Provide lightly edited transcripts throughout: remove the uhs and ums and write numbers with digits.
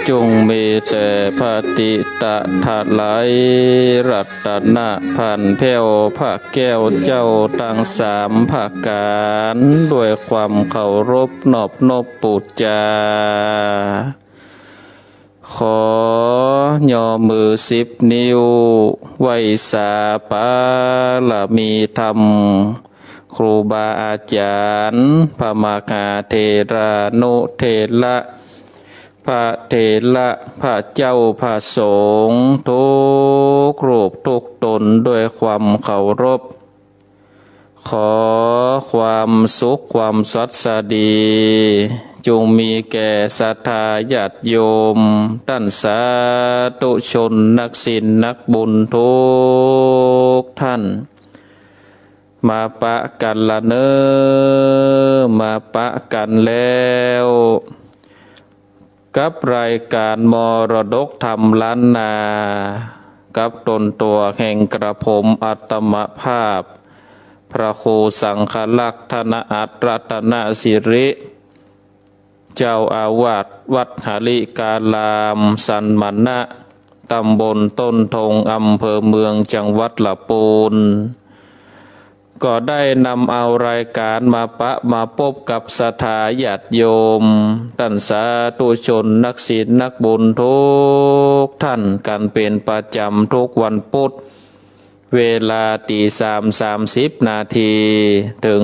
จงมีแต่พระติตะถาไหลรัตนะพันแผ้วพระแก้วเจ้าตั้งสามภาการด้วยความเคารพนอบนบปูจาขอย่อมือ10 นิ้วไว้สาปาละมีธรรมครูบาอาจารย์พระมหาเถรานุเถระพระเถระพระเจ้าพระสงฆ์ทุกรูปทุกตนด้วยความเคารพขอความสุขความสัตย์ดีจงมีแก่ศรัทธาญาติโยมท่านสาธุชนนักศีลนักบุญทุกท่านมาปะกันละเนอมาปะกันแล้วกับรายการมรดกธรรมล้านนากับตนตัวแห่งกระผมอัตมภาพพระครูสังฆลักษณอัตรัตนสิริเจ้าอาวาสวัดหาริกาลามสันมณะตำบลต้นทงอำเภอเมืองจังหวัดละปูนก็ได้นำเอารายการมาพบกับศรัทธาญาติโยมท่านสาธุชนนักศีลนักบุญทุกท่านกันเป็นประจำทุกวันพุธเวลา3:30 นาทีถึง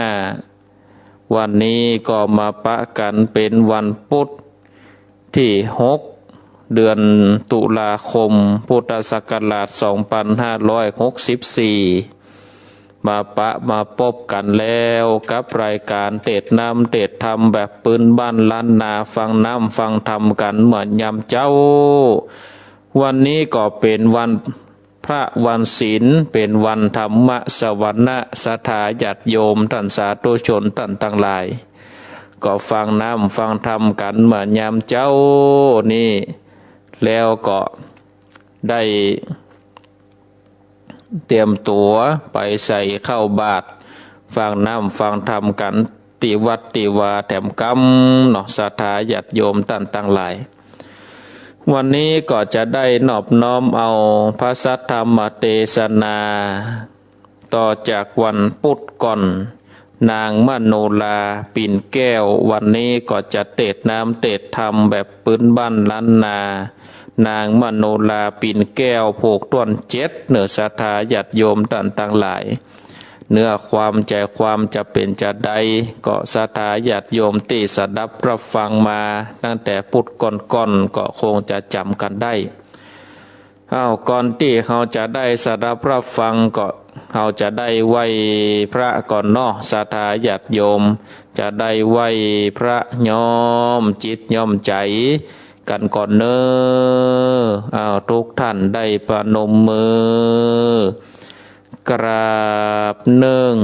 5:00วันนี้ก็มาปะกันเป็นวันพุธที่6 เดือนตุลาคมพุทธศักราช2564มาพบกันแล้วกับรายการเทศน้ำเทศธรรมแบบปืนบ้านล้านนาฟังน้ำฟังธรรมกันเหมือนยามเจ้าวันนี้ก็เป็นวันพระวันศีลเป็นวันธรรมสวรรณะศรัทธาญาติโยมท่านสาธุชนท่านทั้งหลายก็ฟังน้ำฟังธรรมกันเหมือนยามเจ้านี่แล้วก็ได้เตรียมตัวไปใส่เข้าบาตรฟังน้ำฟังธรรมกันติวัดติวาแถมกำเนาะศรัทธาญาติโยมท่านทั้งหลายวันนี้ก็จะได้นอบน้อมเอาพระสัทธรรมเทศนาต่อจากวันพุธก่อนนางมโนลาปิ่นแก้ววันนี้ก็จะเทศน้ำเทศธรรมแบบปืนบ้านล้านนานางมโนลาปิ่นแก้วผูกต้น7เนื้อศรัทธาญาติโยมท่านทั้งหลายเนื้อความใจความจะเป็นจะใดก็ศรัทธาญาติโยมที่สดับรับฟังมาตั้งแต่พุทธก่อนก็คงจะจำกันได้ก่อนที่เขาจะได้สดับรับฟังก็เขาจะได้ไหว้พระก่อนเนาะศรัทธาญาติโยมจะได้ไหว้พระย้อมจิตย้อมใจกันก่อนเนอทุกท่านได้ประนมมือกราบ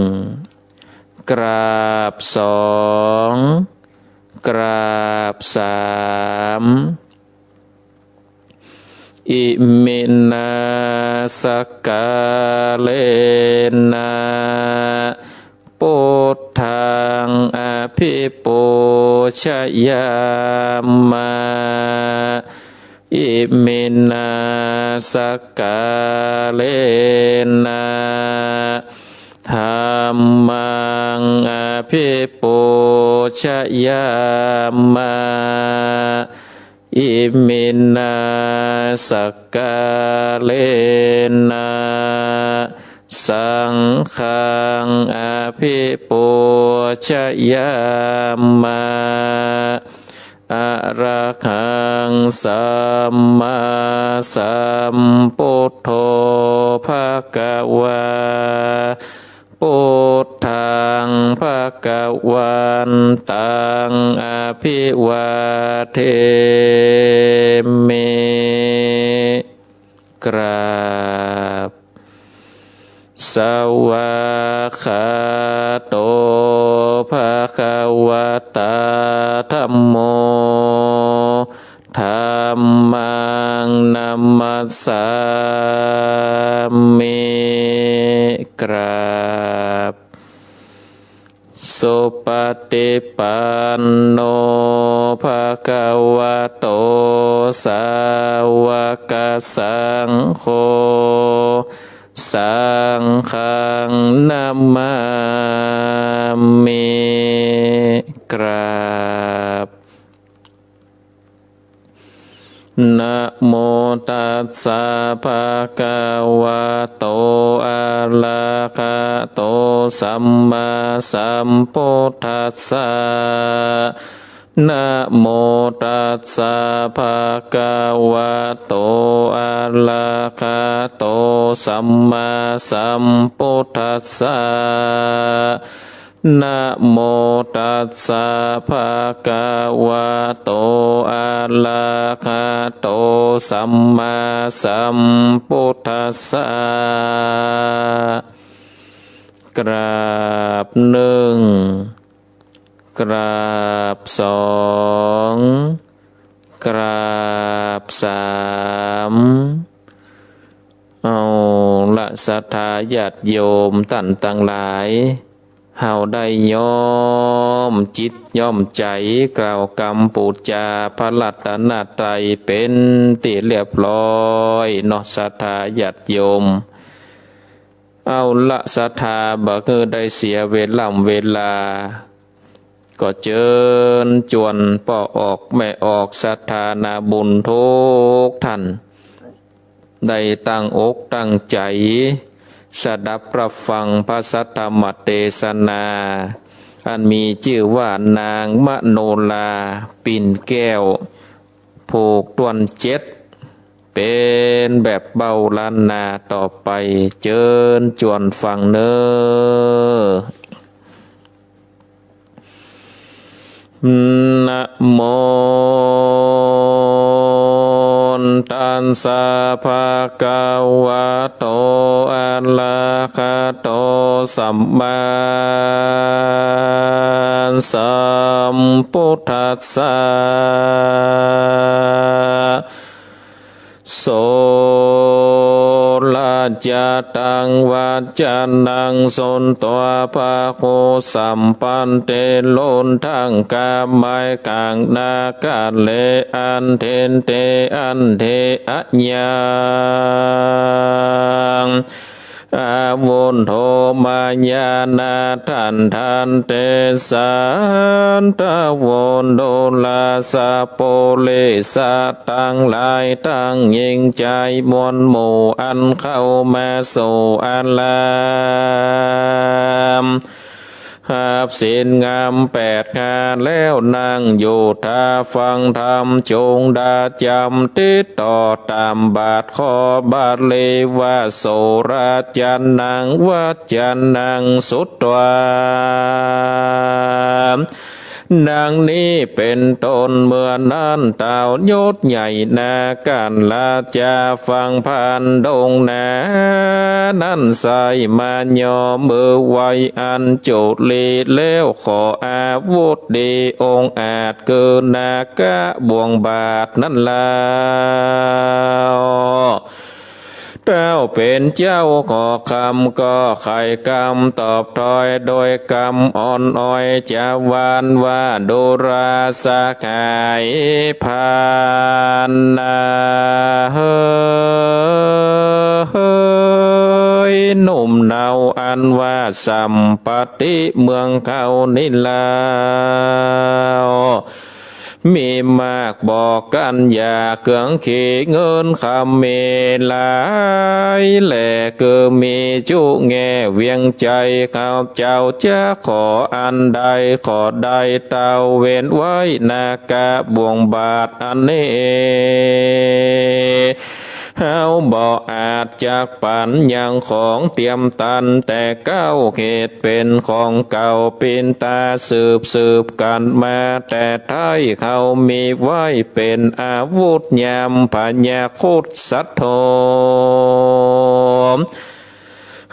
1กราบ2กราบ3อิมินาสกาเลนะพุทธังอภิปูชยามาอิมินาสกาเลนะธัมมังอภิปูชยามาอิมินาสกาเลนะสังฆังอภิปูชยามาอะระหังสัมมาสัมพุทโธภะคะวาพุทธังภะคะวันตังอภิวาเทมิกราบสวากขาโตภะคะวะตาธัมโมธัมมังนัมมัสสามิกราบ ส สุปฏิปันโนภะคะวะโตสาวกสังโฆสังฆังนามามิกราบนะโมตัสสะภะคะวะโตอะระหะโตสัมมาสัมพุทธัสสะนะโมตัสสะภะคะวะโตอะระหะโตสัมมาสัมพุทธัสสะนะโมตัสสะภะคะวะโตอะระหะโตสัมมาสัมพุทธัสสะกราบหนึ่งกราบสองกราบสามเอาละศรัทธาญาติโยมท่านทั้งหลายเฮาได้ย่อมจิตย่อมใจกล่าวกรรมปูจาพระรัตนตรัยเป็นที่เรียบร้อยเนาะศรัทธาญาติโยมเอาละศรัทธาบ่คือได้เสียเวลาก็เจิญจวนป่อออกแม่ออกศรัทธานาบุญทุกท่านได้ตั้งอกตั้งใจสดับรับฟังพระสัทธรรมเทศนาอันมีชื่อว่านางมโนลาปิ่นแก้วผูกตวนเจ็ดเป็นแบบเบาล้านนาต่อไปเจิญจวนฟังเนอนะโมตัสสะภะคะวะโตอะระหะโตสัมมาสัมพุทธัสสะโสราจตังวัจจานังสนตัวภาโคสัมปันเตโลนทังกามไมกังนากาเลอันเทนเตอันเทอะญญังอาวุนโทมายานาทันเตสันตะวนโดลาสะโปเลสะตั้งหลายตั้งยิงใจมวลหมู่อันเข้ามาสู่อัลลามหาบศีลงาม8 งานแล้วนั่งอยู่ท่าฟังธรรมจงดาจำติดต่อตามบาทขอบาทเลวาโสราจันนังวัจจันนังสุตวาดังนี้เป็นต้นเมื่อนั้นเต่ายศใหญ่นาการลาจาฟังผ่านดงนานั้นใส่มาย่อมือไว้อันจุลีแล้วขออาวุธดีองค์อาจเกินนากะบวงบาทนั้นแล้วเจ้าเป็นเจ้าขอคำก็ไขกรรมตอบถอยโดยกรรมอ่อนอ้อยจะวานว่าดุราสกายพานนาเฮ้ยหนุ่มเนาอันว่าสัมปติเมืองเขานิลาวมีมากบอกกันอย่าเกืองขี้เงินคำเมลายแหล่คือมีจุแง่เวียงใจข้าเจ้าจะขออันใดขอใดเต้าเว้นไว้นากะบวงบาทอันนี้เฮาบ่อาจจากปันยังของเตรียมตันแต่เก้าเหตุเป็นของเก่าปินตาสืบกันมาแต่ไทยเขามีไว้เป็นอาวุธยามพญาคุดสัทโธ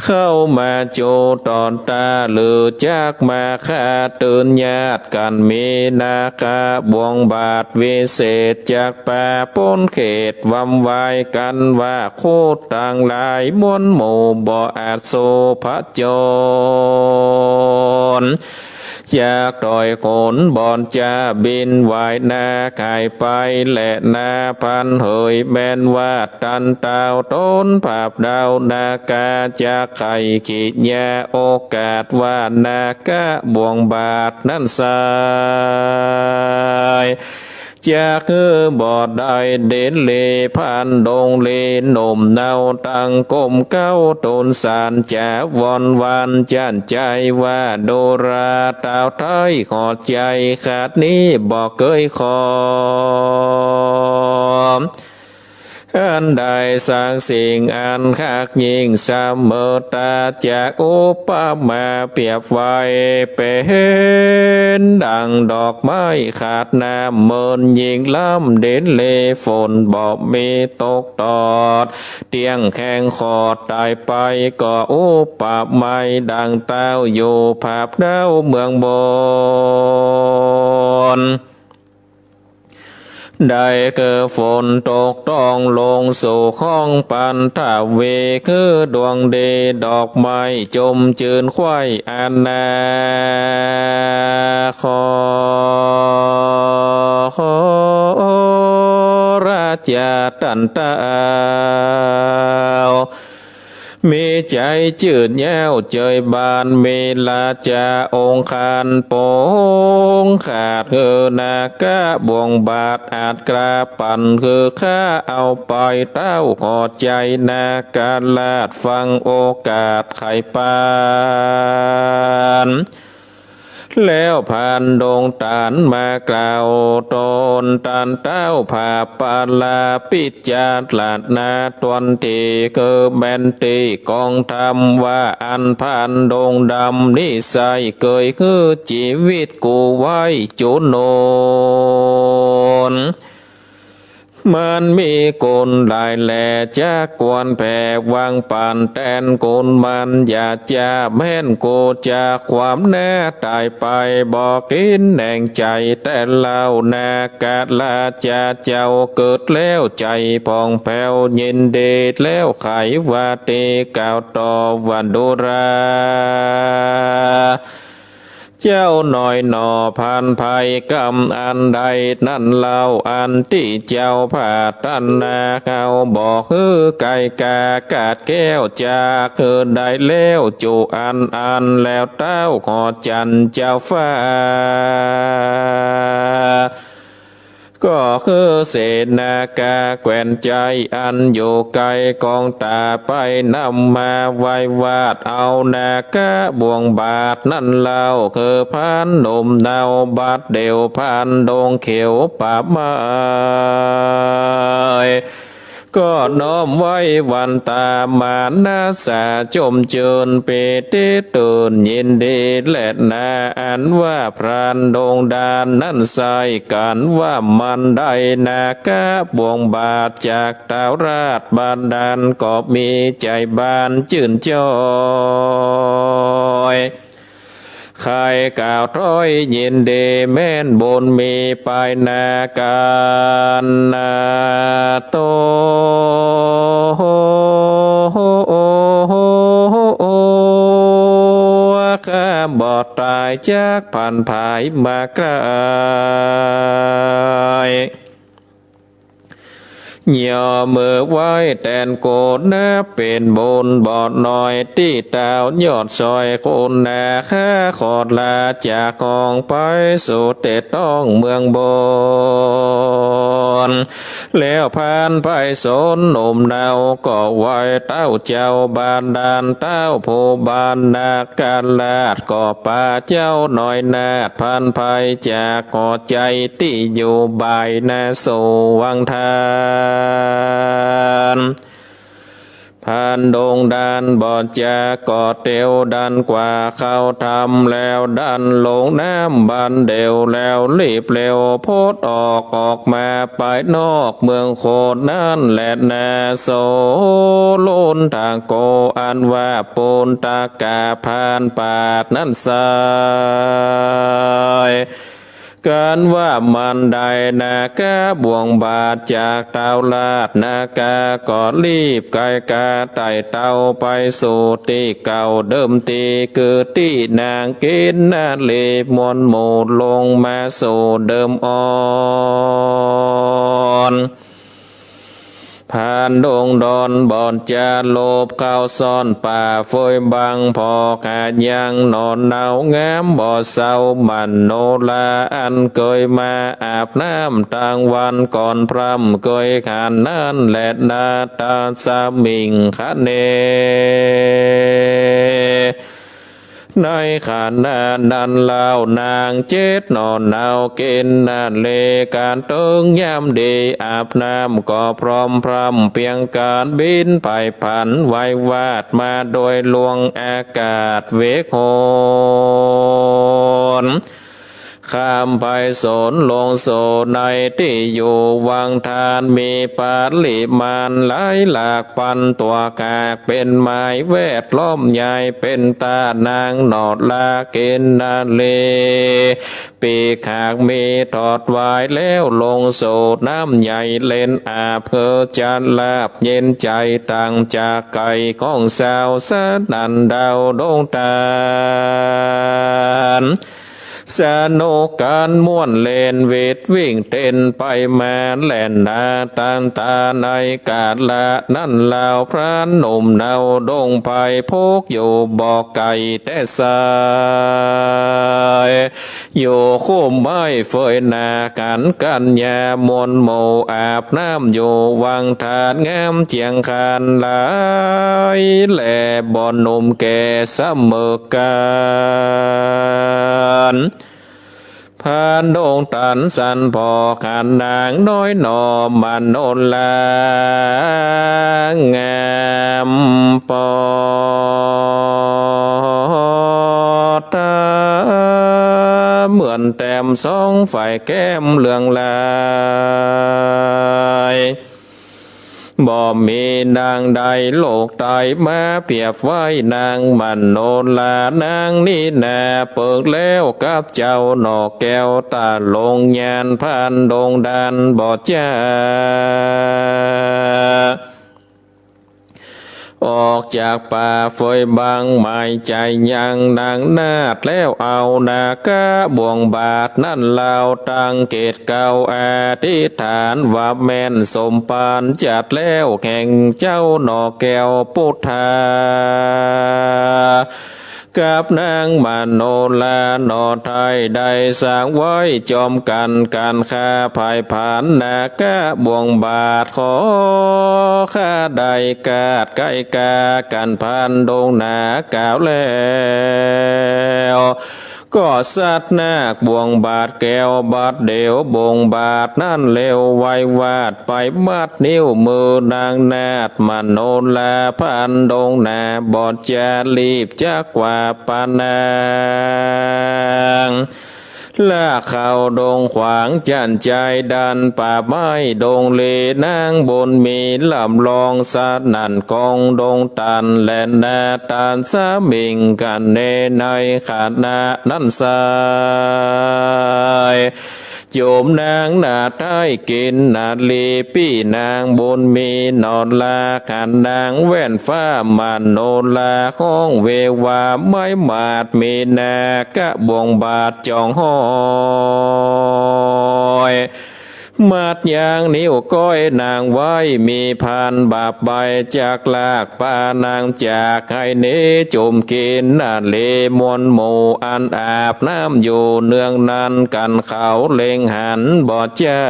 เข้ามาโจตอนตาหรือจากมาฆ่าตื่นญาติกันมีนาคาบวงบาทวิเศษจากป่าพ้นเขตวำวายกันว่าโคตรต่างหลายมวลหมู่บ่อาจโซพระจร จากดอยโขนบอนจะบินไหวนาไก่ไปและนาพันเหยแมนว่าตันเตาต้นภาพดาวนากาจากไข่ขีดยาโอกาสว่านากะบวงบาทนั้นสายจากคือบ่อได้เด่นเลพันดงเลหนุ่มเนาตั้งก้มเก้าตนสารจะวอนวันจันใจว่าโดราตาวไทยขอใจขาดนี้บอกเคยขออันใดสร้างสิ่งอันคักยิ่งเสมอตาจากอุปมาเปรียบไว้เป็นดังดอกไม้ขาดน้ำเมินยิ่งล้ำเด่นเลฝนบอกมีตกตอดเตียงแข้งขอดตายไปก็อุปมาดังเต้าอยู่ภาพดาวเมืองบนได้เกิดฝนตกต้องลงสู่ห้องปันทาเวคือดวงเดดอกไม้จมจืนควายอันนาขอราชาตันตามีใจจืดแย้วเจยบานเมลาจาองคารโปงขาดคือนาคาบวงบาทอาจกราปั่นคือข้าเอาไปเต้าขอใจนาการลาดฟังโอกาสไขปานแล้วผ่านดงตานมากล่าวตนตานเต้าผ่าปาลาปิจาตลาดนาตวนทีเกิแมนตีกองทำว่าอันผ่านดงดำนิสัยเกยคือชีวิตกูไว้จุโนนมันมีกุลหลายแหล่จะกวนแผ่วางปานแตนกุลมันอย่าจะแม่นกูจากความแน่ตายไปบอกกินแหน่งใจแต่เล่านากาลาจะเจ้าเกิดแล้วใจพองแผ้วยินเดชแล้วไขว่าเตกล่าวต่อวันดุราเจ้าหน่อยหนอพันภัยกรรมอันใดนั่นเล่าอันที่เจ้าผ่าตันนาเขาบอกคือไก่กากาดแก้วจากคือได้แล้วจูอันแล้วเต้าขอจันเจ้าฟ้าก็คือเศษนากาแกว่นใจอันอยู่ไกลกองตาไปนำมาไว้วาดเอานากาบวงบาทนั่นเล่าคือพันหนุ่มดาวบาดเดียวพันดงเขียวป่าไม้ก็น้อมไว้วันตามานาสาจมเจินเปติตื่นยินดีและนาอันว่าพรานดงดานนั่นใส่กันว่ามันได้นากะบวงบาทจากดาวราชบานดานก็มีใจบานจื่นจ้อยใครกล่าวถ้อยยินดีแม่นบนมีปลายนาการนาโตข้าบอดตายจากผ่านภายมาไกลย่อมือไว้แตนโกนนะเป็นบนบอดหน่อยที่ดาวยอดซอยคนนาข้าขอดลาจากกองไปสู่เตต้องเมืองบนแล้วผ่านไปสนหนุ่มดาวก็ไว้เต้าเจ้าบานดานเต้าผู้บานนาการลาดก็ป่าเจ้าหน่อยนาดผ่านไปจากกอดใจที่อยู่บายนาสู่วังทานผ่านดงดานบอดจากอดเดียวดันกว่าเข้าทำแล้วดันลงน้ำบันเดียวแล้วรีบเร็วโพดออกมาไปนอกเมืองโคดนั่นแหละนาโซโลนทางโกอันว่าปูนตากาผ่านปาดนั่นสาย การว่ามันได้นากาบ่วงบาทจากเต้าลาดนากาก็รีบไกกาไต่เต้าไปสู่ที่เก่าเดิมทีคือที่นางกินนาเลมวนหมู่ลงมาสู่เดิมอ่อนผ่านดงดอนบอนจาโลบเข้าซ่อนป่าเฟยบังพอขาดยังนอนหนาวงามบ่อเศร้ามันโนลาอันเคยมาอาบน้ำทางวันก่อนพรำเคยขานนั่นแหละนาตาสามิงคะเนในขานานันลาวนางเจ็ดนอนหนาวเกณฑ์นาเลการเติงยามดีอาบน้ำก็พร้อมพรำเพียงการบินไปผันไว้วาดมาโดยลวงอากาศเวกโหนข้ามไปโสนลงโซในที่อยู่วังทานมีปาลิมานหลายหลากพันตัวกากเป็นไม้แวดล้อมใหญ่เป็นตานางนอดลาเกณฑ์นาเลปีขากมีทอดไว้แล้วลงโซน้ำใหญ่เล่นอาเพอจันลาบเย็นใจต่างจากไก่ของสาวสนันดาวดวงตาสนุกการม่วนเล่นเวทวิ่งเต้นไปมาแล่นนาตานตาในกาดละนั่นลาวพระหนุ่มเนาดงไผ่พกอยู่บอกไก่แต่สายอยู่คุ้มไม้เฟยนากันยามนโมอาบน้ำอยู่วังทานงามเจียงคานหลายแหล่บ่อนหนุ่มแก่เสมอกันผ่านดงตันสันพอขันนางน้อยหนอมันโนลางามปอตาเหมือนแต้มสองฝ่ายแก้มเหลืองลายบ่มีนางใดโลกตายมาเปรียบไว้นางมันโนลานางนี่นาเปิกแล้วกับเจ้าหนอกแก้วตาลงยานพันดงดันบ่จ้าออกจากป่าเฟยบางหมายใจยังนางนาดแล้วเอานากะบ่วงบาทนั่นลาวตั้งเกตเก่าอธิษฐานว่าแม่นสมปานจัดแล้วแข่งเจ้าหนอแก้วพุทธากับนางมโนลานอไทยได้สร้างไว้จอมกันการค้าภายผ่านนากะบ่วงบาทขอข้าได้กาดไก่กากันพันดงนากาวแล้วก็สัตว์นาคบ่วงบาทแก้วบาดเดียวบ่งบาทนั่นเร็วไววาดไปมัดนิ้วมือนางนาดมโนลาพันดงนาบอดจะรีบจากกว่าปานางลากเข้าดงขวางจันใจดันป่าไม้ดงเลนางบนมีลำลองสานันกองดงตันแลนนาตานสามิงกันเนในขาดนานั่นสายโยมนางนาดได้กินนาดลีพี่นางบนมีนอนลาขันนางแว่นฟ้ามันโนลาห้องเววาไม่มาดมีนากะบ่วงบาทจองห้อยมาดยางนิ้วก้อยนางไว้มีพันบาปใบจากลากปานางจากให้เนจมกินนาเลมวนหมู่อันอาบน้ำอยู่เนืองนั้นกันเขาเล็งหันบ่จ้า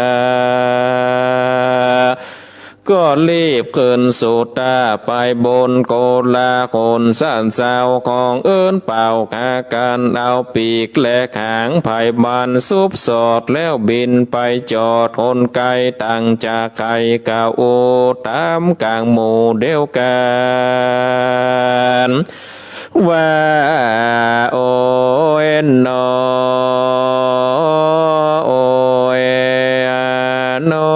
ก็รีบขึ้นสู่ตาไปบนโกลาคนสั้นสาวของเอิ้นเป่าคากันเอาปีกและหางไผ่มันซุบสอดแล้วบินไปจอดคนไกลตั้งจากไข่กาโอตามกลางหมู่เดียวกันว่าโอเอ็นนอโอเอนอ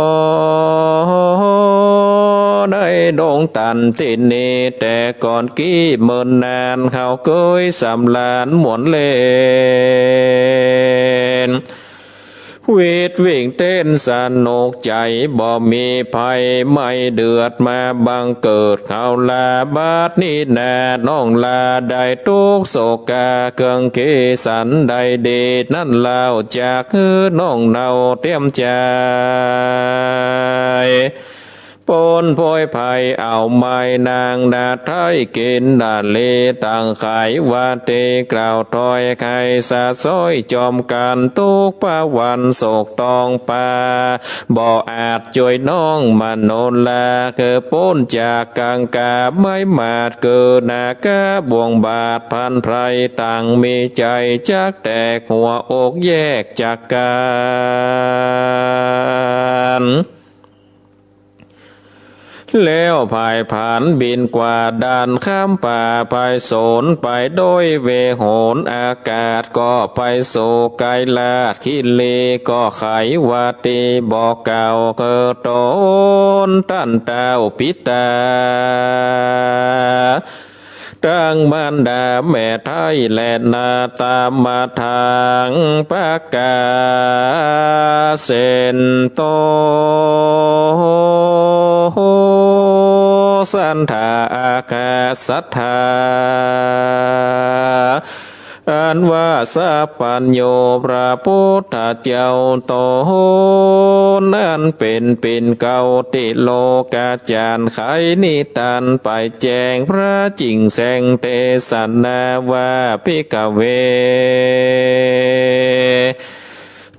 ได้ดงตันที่นี่แต่ก่อนกี้เมินนานเขาเคยสำลานหมวนเล่น เวทวิ่งเต้นสนุกใจบ่มีภัยไม่เดือดมาบังเกิดเขาลาบาดนี้นาน้องลาได้ทุกโศกาเกิงเกสันใดเดชนั่นเล่าจากคือน้องเนาเตรียมใจปนโพยภัยเอาไม้นางนาไทยกินดาเลต่างขายวาเตกล่าวถอยไข่สาซ้อยจอมการทุกปะวันโศกตองปาบ่อาจช่วยน้องมาโนลาคือป้นจากกังกาไม่มาดเกิดนากาบ่วงบาดพันไพรต่างมีใจจักแตกหัวอกแยกจากกันแล้วภายผ่านบินกว่าด่านข้ามป่าไปโสนไปโดยเวโหนอากาศก็ไปโศไกลาดคิเลก็ไขวาตีบอกเก่าเกิดตนตั้นเต้าปิตาตั้งมันดาแม่ไทยแลนาตามมาทางปากกาเซนโตสันธาอาคาสัทธาอันว่าสัพพัญโยพระพุทธเจ้าโตนั้นเป็นเก่าติโลกาจารย์ไขนิตันไปแจงพระจิงแสงเตสันนาว่าภิกเว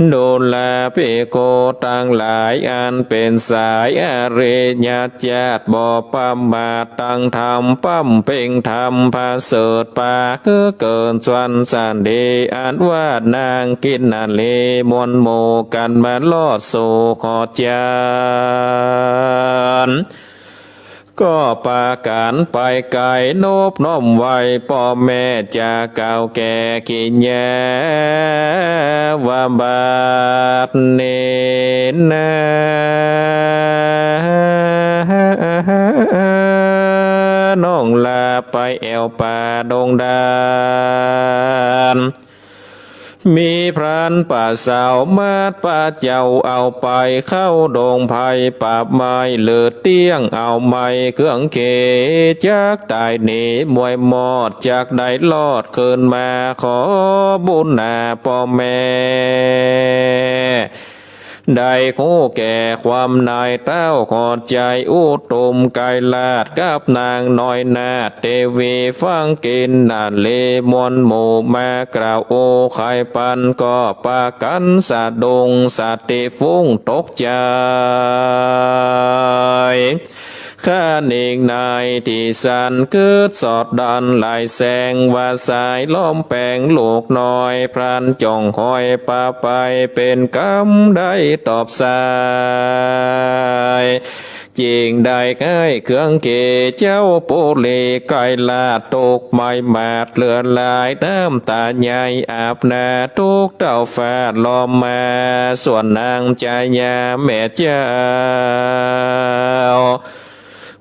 โดลาเปโกตั้งหลายอันเป็นสายอเรญาจาตบ่ปัมมาตั้งธรรมปั้มเพ่งธรรมพาเสดปาคือเกินสวนสันเดอันว่านางกินนาเลมวนโมกันมาลอดโซขอจานก็ปาการไปไกลโนบน้อมไว้พ่อแม่จะเก่าแก่กินยาวาบาดเนนาน้องลาไปแอวป่าดงดานมีพรานป่าสาวมาดป่าเจ้าเอาไปเข้าดงไผ่ป่าไม้เลือดเตี้ยงเอาไม้เครื่องเกจากตายหนีมวยมอดจากได้ลอดคืนมาขอบุญนาพ่อแม่ได้คู่แก่ความนายเต้าขอดใจอุตุมไกลาดกับนางน้อยนาเทวีฟังกินนาเลมวนหมู่มากล่าวโอไข่ปันก็ปากันสะดงสติฟุ้งตกใจข้าเองนายที่สันเกิดสอดดันลายแสงว่าสายล้อมแปงลูกน้อยพรานจ่องคอยปาไปเป็นกำได้ตอบสายจริงได้ใกล้เครื่องเกเจ้าโปเลไกลาตกไม้มาดเลือลายน้ำตาใหญ่อาบนาทุกเต้าฟาดล้อมมาส่วนนางใจยาแม่เจ้า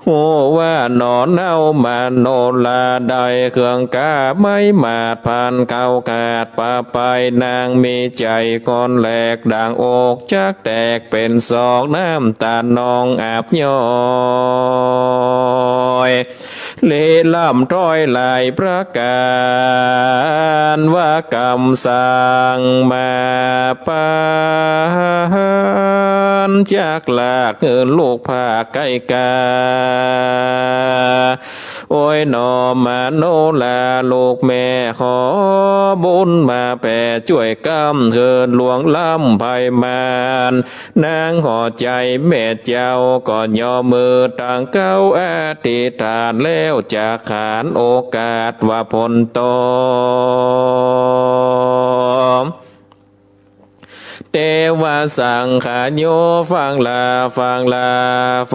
โอ้ว่านอนเอามาโนลาได้เครื่องกาไม่มาดผ่านเก่าขาดป่าไปนางมีใจก้อนแหลกด่างอกจักแตกเป็นสองน้ำตาหนองอาบย้อยเลล่ำต้อยลายประการว่ากรรมสร้างมาปานจากหลากเงินลูกผาไก่กาโอ้ยนอมาโนลาลูกแม่ขอบุญมาแผ่ช่วยกำเถิดหลวงล้ำไพมานนางขอใจแม่เจ้าก่อนย่อมือต่างเก้าอธิษฐานแล้วจะขานโอกาสว่าผลตอมเทวสังขโยฟังลาฟ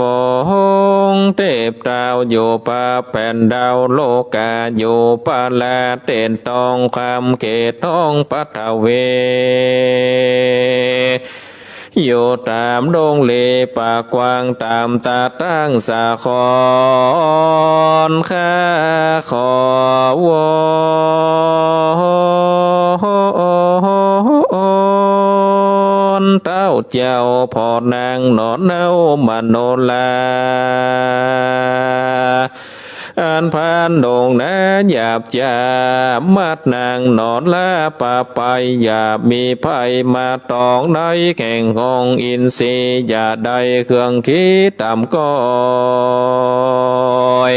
งเทพดาวโยปาแผ่นดาวโลกาโยปาลาเต้นตองคำเกตทองปัทเวโยตามดงเลปากกว้างตามตาตั้งสาคอนข้าขอวอน อนเต้าเจ้าพอนางนอนเนามาโนลาอันพานดงนะหยาบจามัดนางนอนลาป่าไปอย่ามีภัยมาตองในแข่งของอินทรีย์อย่าได้เครื่องคิดต่ำก้อย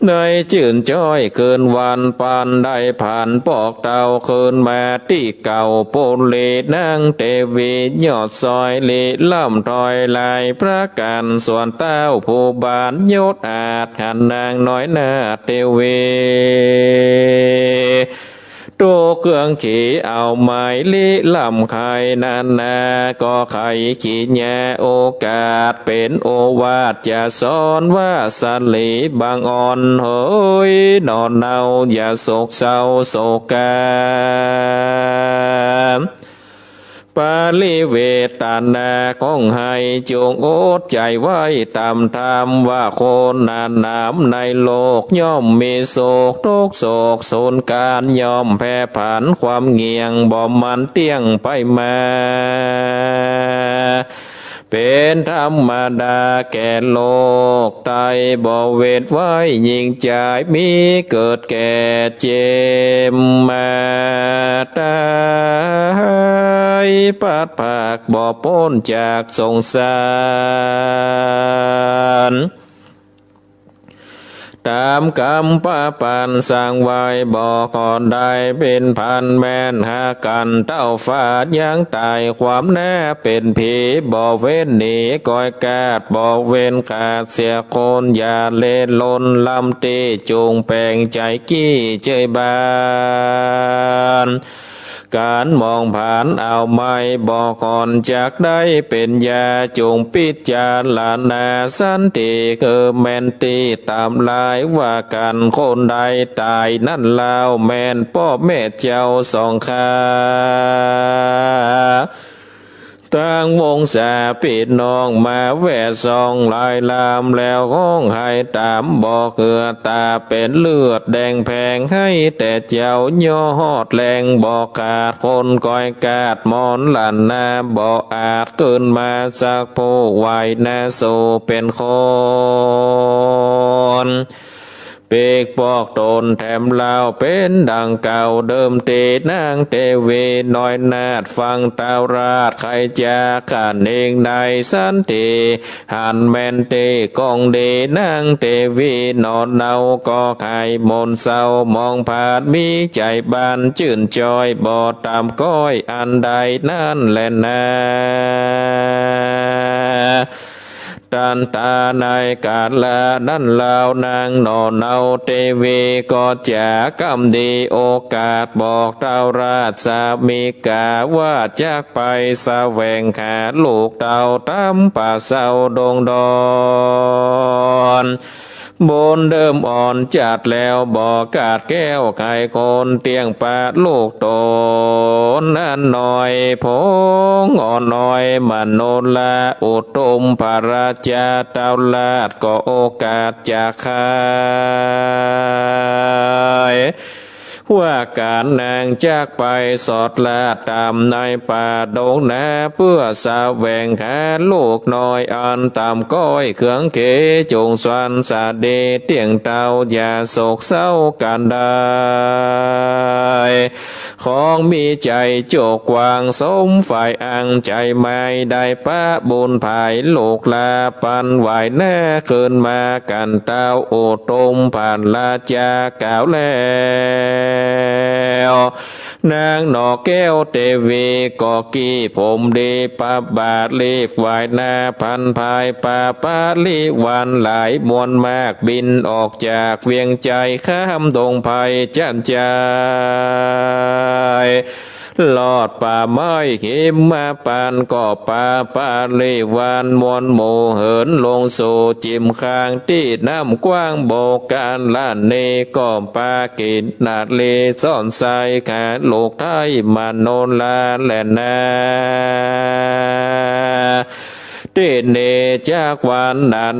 ในจื่นจ้อยเกินวันปานได้ผ่านปอกเตาเคินมาที่เก่าโปนเลนางเตวียอดซอยเลล่ำถอยลายพระกันส่วนเต้าผู้บานยศอาจหันนางน้อยนาเตวีโตเครื่องขี่เอาไม้ลิลำไข่นานาก็ไข่ขี่แย่โอกาสเป็นโอวาทจะสอนว่าสลีบางอ่อนเฮ้ยนอนเนาอย่าโศกเศร้าโศกาปาลิเวตานาของให้จงอดใจไว้ตามธรรมว่าคนนานหนามในโลกย่อมมีโศกทุกโศกโศนการย่อมแผ่ผันความเงียงบ่มันเตี้ยงไปมาเป็นธรรมดาแก่โลกไตบ่เวทไว้ยิ่งใจมีเกิดแก่เจ็บมาตายปัดภาคบ่พ้นจากสงสารตามกรรมป้าปันสร้างไว้บอกก่อนได้เป็นพันแม่นหากันเต้าฟาดยังตายความแน่เป็นผีบ่เว้นหนีก้อยกาดบ่เว้นขาดเสียคนอย่าเล่นลนลำตีจูงแปลงใจกี้เจยบานการมองผ่านเอาไม่บอกก่อนจากได้เป็นยาจงปิจารณาสันติคือแมนตีตามลายว่ากันคนใดตายนั่นลาวแมนพ่อแม่เจ้าสองขาตั้งวงศาปิดน้องมาแวดซองลายลามแล้วห้องให้ตามบอกเกือตาเป็นเลือดแดงแพงให้แต่เจ้าย่อหอดแรงบอกขาดคนก้อยกาดมอนหลันนาบอกอาจเกินมาสักผู้ไหวนาโซเป็นคนเปกปอกตนแถมลาวเป็นดังเก่าเดิมเตนางเตวีน้อยนาดฟังตาวราชใครจะขันเองในสันติหันแมนเตกองเดนางเตวีนอนเนาก็ไข่มนเศร้ามองผ่านมีใจบานชื่นจอยบอดตามก้อยอันใดนั่นแหละนาตันตาในกาลลานั่นลาวนางนอนเอาเตวีก็จะกำดีโอกาสบอกเต้าราชสามีกาว่าจากไปแสวงหาลูกเต้าตามป่าเศร้าดงดอนบนเดิมอ่อนจัดแล้วบอกกาดแก้วไข่คนเตียงปาดลูกโตนั่นหน่อยพงอ่อนหน่อยมันโนลาอุตมภาราชาเต้าลาดก็โอกาสจากใครว่าการนางจากไปสอดลาตามในป่าดงนาเพื่อสาแวงหาลูกน้อยอันตามก้อยเครื่องเกจงสวนสาเดเตียงเต้าอย่าโศกเศร้ากันได้ของมีใจโจกวางสมฝ่ายอังใจไม่ได้ป้าบุญภายลูกลาปันไหวแน่เกินมากันเต้าโอตมผ่านลาจาก่าวแล้วนางหนอแก้วเตวีก็กี้ผมดีปาบาทลีฟไหวนาพันภายปาปาลีวันหลายมวลมากบินออกจากเวียงใจข้ามดงภัยแจ่มใจลอดป่าไม้เข็มมาปานก็ป่าปาลีวันมวลหมู่เหินลงสู่จิมข้างที่น้ำกว้างโบการล้านเนก็ปากินนาดเลซ่อนใสขาโลกไทยมาโนลาแลนา เตเนจากวัน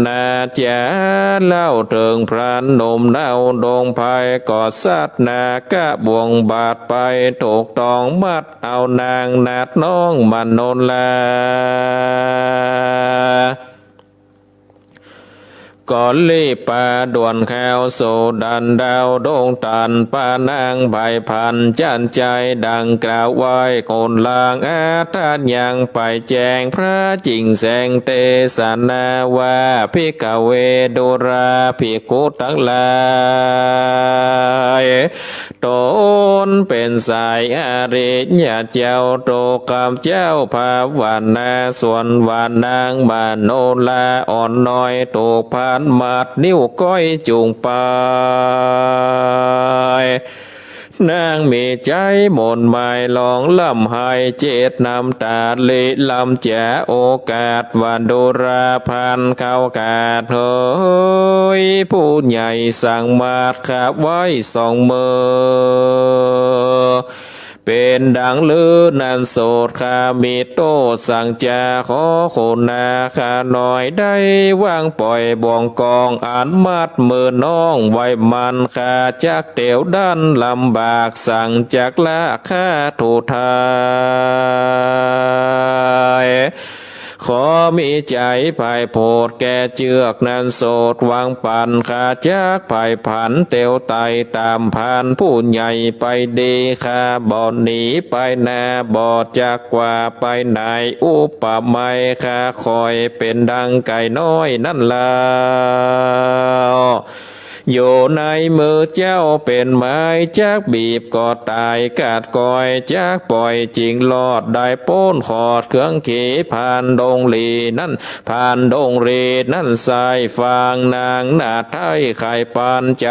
นาจะเล่าถึงพรานหนุ่มเน่าดงภัยก่อสัตว์นากะบวงบาดไปถูกตองมัดเอานางนาดน้องมันโนลาก่อนรีบป่าด่วนแควโซดันดาวดงตันป่านางใบพันจันใจดังกล่าวไว้คนลางอาทานยังไปแจงพระจิงแสงเตสนาว่าพิกเวดุราภิกขุทั้งหลายตนเป็นสายอริยเจ้าโตกามเจ้าภาวนาส่วนวานางมาโนลาอ่อนน้อยถูกผ่านมาดนิ้วก้อยจูงไปนางมีใจหม่นหมายลองลำหายเจตนำตาลิลำแจโอกาสวันดุราพันเข้ากาดเฮ้ยผู้ใหญ่สั่งมาดขับไว้สองมือเป็นดังลือนันโสดข้ามีโตสั่งจาขอโคนาข้าหน่อยได้วางปล่อยบ่วงกองอ่านมัดมือน้องไว้มันข้าจากเตียวด้านลำบากสั่งจากละข้าถูทายขอมีใจภายโพดแก่เจือกนันโสดวางปันขาจากภายผันเตียวไตตามผ่านผู้ใหญ่ไปดีข้าบ่หนีไปนาบ่จากกว่าไปไหนอุปมาข้าคอยเป็นดังไก่น้อยนั่นแล้วอยู่ในมือเจ้าเป็นไม้จากบีบก็ตายกาดก้อยจากปล่อยจริงลอดได้ป้นขอดเครื่องขี่ผ่านดงลีนั่นผ่านดงรีนั่นสายฟางนางนาไทยไข่ปานใจ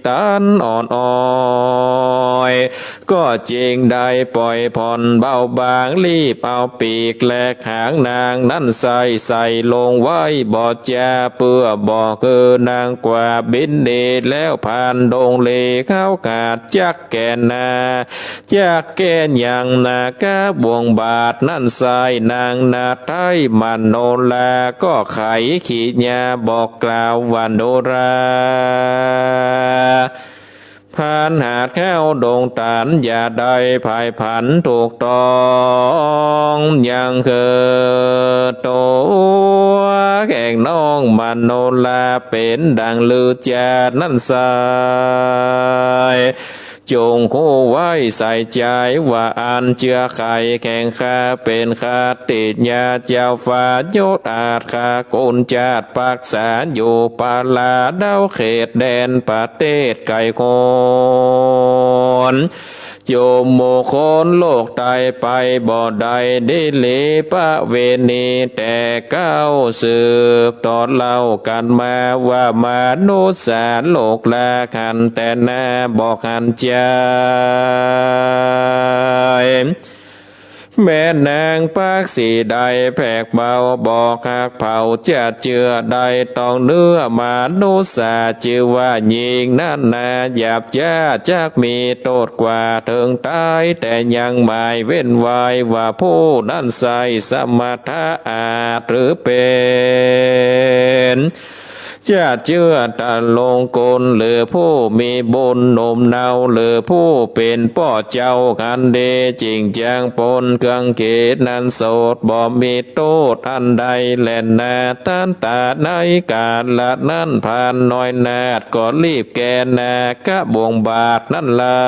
ตันอ่อนอ้อยก็จริงได้ปล่อยผ่อนเบาบางรีบเอาปีกแหลกหางนางนั่นใส่ลงไว้บ่จะเปื่อบ่คือนางกว่าบินเดชแล้วผ่านดงเลเข้ากาดจักแก่นาจักแก่ยังนากะบวงบาทนั่นสายนางนาไทยมันโนลาก็ไขขีญาบอกกล่าววันโนราผ่านหาดแก้วดงตานอย่าได้ภายผันถูกต้องยังคือตัวแก่งน้องมันโนลาเป็นดังลือจานั่นสายจงคู่ไว้ใส่ใจว่าอันเจือไข่แข่งข้าเป็นข้าติดยาเจ้าฟ้ายศอาจข้ากุนจาดปักษาอยู่ปาลาดาวเขตแดนประเทศไก่โคนโยมโมคนโลกตายไปบ่ได้ดิลีปะเวณีแต่เก้าสืบตอดเล่ากันมาว่ามนุษย์สารโลกละขันแต่หน้าบอกขันใจแม่นางปักสีใดแผกเบาบอกหักเผาจะเจือใดต้องเนื้อมานุสาจือว่ายิงนั่นนาหยาบจ้าจากมีโทษกว่าถึงตายแต่ยังไม่เว้นไว้ว่าผู้นั้นใส่สมถะอาจหรือเป็นจะเชื่อตาลงกลหรือผู้มีบุญนมเนาหรือผู้เป็นป่อเจ้ากันเดจริงจังปนเครื่องเกตนั้นโสดบ่มีโทษอันใดแลนนาตันตาในกาลละนั้นผ่านน้อยนาดก็รีบแกนากะบวงบาทนั่นลา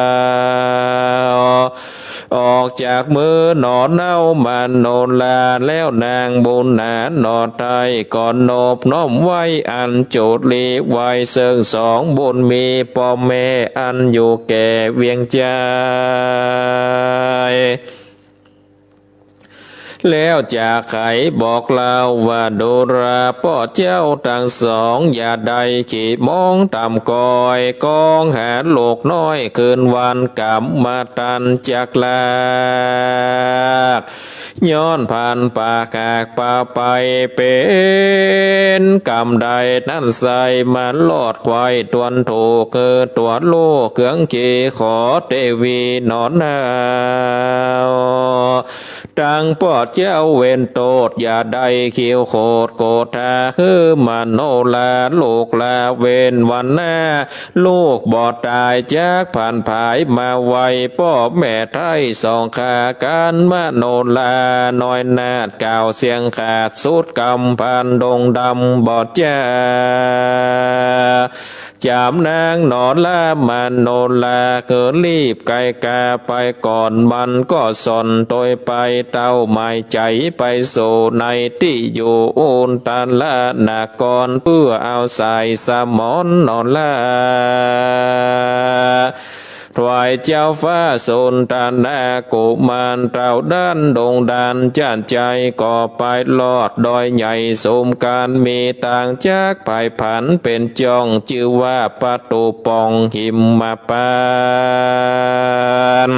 ออกจากมือหนอนเน่ามันโนลาแล้วนางบุญหนาหนอไทยก่อนโนบน้อมไว้อันโจดลีไว้เสิงสองบุญมีพ่อแม่อันอยู่แก่เวียงใจแล้วจากไขบอกเล่าว่าโดราพ่อเจ้าทั้งสองอย่าใดขี่มองต่ำกอยกองหาโลกน้อยคืนวันกำมาตันจากลากย้อนผ่านป่ากากป่าไปเป็นกำใดนั่นใส่มันลอดควายตวนถูกคือตัวโลกเครื่องกีขอเทวีนอนนาวดังปอด เจ้าเวนโตดอย่าได้เขียวโคดโกธาคือมโนลาลูกลาเวนวันหน้าลูกบอดตายจากผ่านผายมาไวพ่อแม่ไทยสองขาการมโนลาน้อยนาดก่าวเสียงขาดสุดกำพันดงดำบอดจ้าจามนางนอนละมันโนลาเกินรีบไกลกาไปก่อนมันก็สนโดยไปเต้าไม่ใจไปสู่ในที่อยู่อุนตันละนากรเพื่อเอาใส่สมอนนอนละถวายเจ้าฟ้าสุนทานากุมารเต่าด้านดงดานจ้านใจก่อไปลอดดอยใหญ่สมการมีต่างจากภายผันเป็นจ้องชื่อว่าประตูปองหิมมาปาน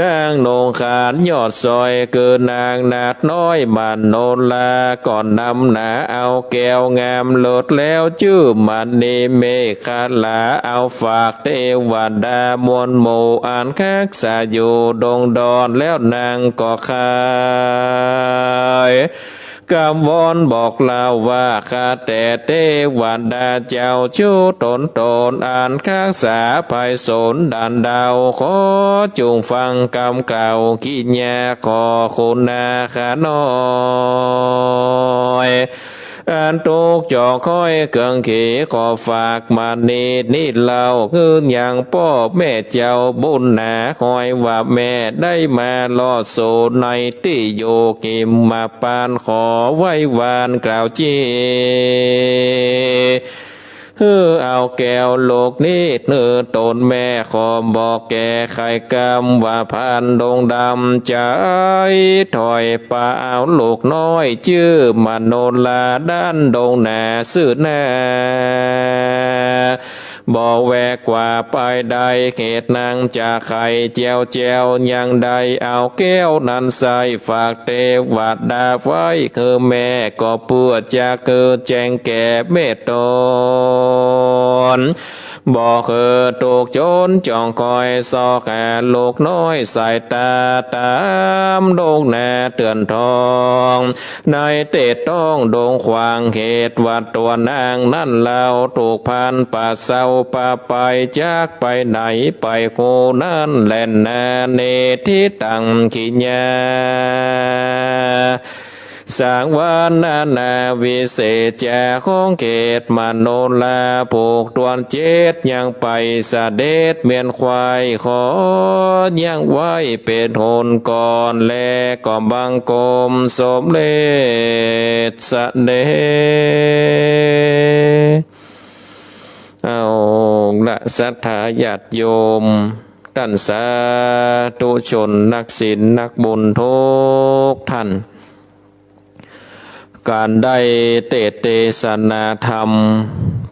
นางโนงขานยอดซอยเกินนางนาดน้อยมันโนลาก่อนนำหนาเอาแก้วงามโลดแล้วชื่อมันนีเมฆาลาเอาฝากเทวดามวลหมู่อ่านคักษาอยู่ดงดอนแล้วนางก็คายกำวอนบอกเล่าว่าข้าแต่เทวดาเจ้าชูตนอ่านคักษาภายสนดันดาวขอจงฟังคำกล่าวขี้แยขอคุณนาขาน้อยอ่านทุกจอค่อยเกิงขีขอฝากมานี่เล่าคืออย่างพ่อแม่เจ้าบุญนาคอยว่าแม่ได้มาลอดโซในที่โยกิมมาปานขอไว้วานกล่าวจีเอาแก้วโลกนี้ตนแม่ขอบอกแก่ไข่กำว่าพันดงดำใจถอยป่าเอาลูกน้อยชื่อมโนลาด้านดงนาซื่อหน้าบ่แวกกว่าไปใดเขตนางจากไข่เจียวยังใดเอาแก้วนั้นใส่ฝากเทวดาไว้คือแม่ก็เพื่อจะเกิดแจงแก่เมตตนบอกถูกโจรจองคอยซอกแห่ลูกน้อยสายตาตามดงแน่เตือนทองในเตตต้องดงขวางเขตวัดตัวนางนั่นเราถูกพันป่าเศร้าป่าไปจากไปไหนไปโคนั่นแล่นนาเนทิตังขิญาสางวานานาวิเศษแจของเกตมโนลาผูกตวนเจ็ดยังไปสะเด็ดเมียนควายขอยังไว้เป็นหนก่อนแลก่อบังกรมสมเลศสะเดเอาละสัทธาญาติโยมท่านสาธุชนนักศีลนักบุญทุกท่านการได้เทศนาธรรม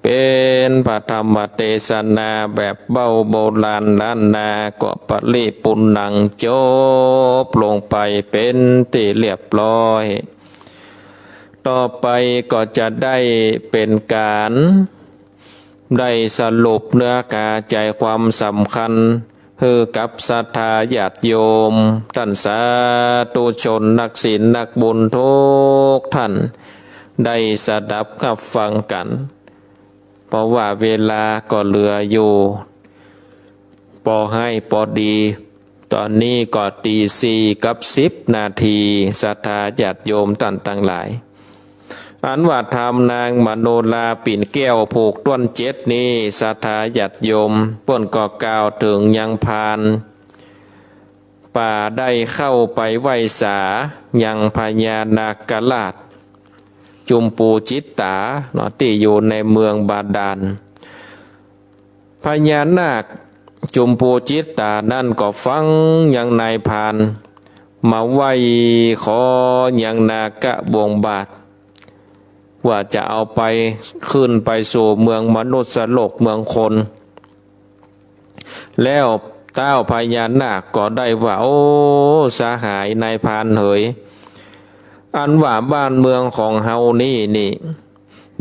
เป็นพระธรรมเทศนาแบบเบาโบราณล้านนาก็ปริปุณังจบลงไปเป็นที่เรียบร้อยต่อไปก็จะได้เป็นการได้สรุปเนื้อกาใจความสำคัญคือกับศรัทธาญาติโยมท่านสาธุชนนักศีลนักบุญทุกท่านได้สดับขับฟังกันเพราะว่าเวลาก็เหลืออยู่พอให้พอดีตอนนี้ก็ตี4:10 นาทีศรัทธาญาติโยมท่านทั้งหลายอันว่าธรรมนางมโนลาปิ่นแก้วผูกต้นเจ็ดนี้ศรัทธาญาติโยมป้นก็กล่าวถึงยังพานป่าได้เข้าไปไหว้สายังพญานาคราชจุมปูจิตตาเนาะที่อยู่ในเมืองบาดาลพญานาคจุมปูจิตตานั่นก็ฟังยังนายพานมาไหว้ขอยังนากะบวงบาทว่าจะเอาไปขึ้นไปสู่เมืองมนุษย์โลกเมืองคนแล้วเต้าพญานาคก็ได้ว่าโอ้สหายนายพานเหยอันว่าบ้านเมืองของเฮานี่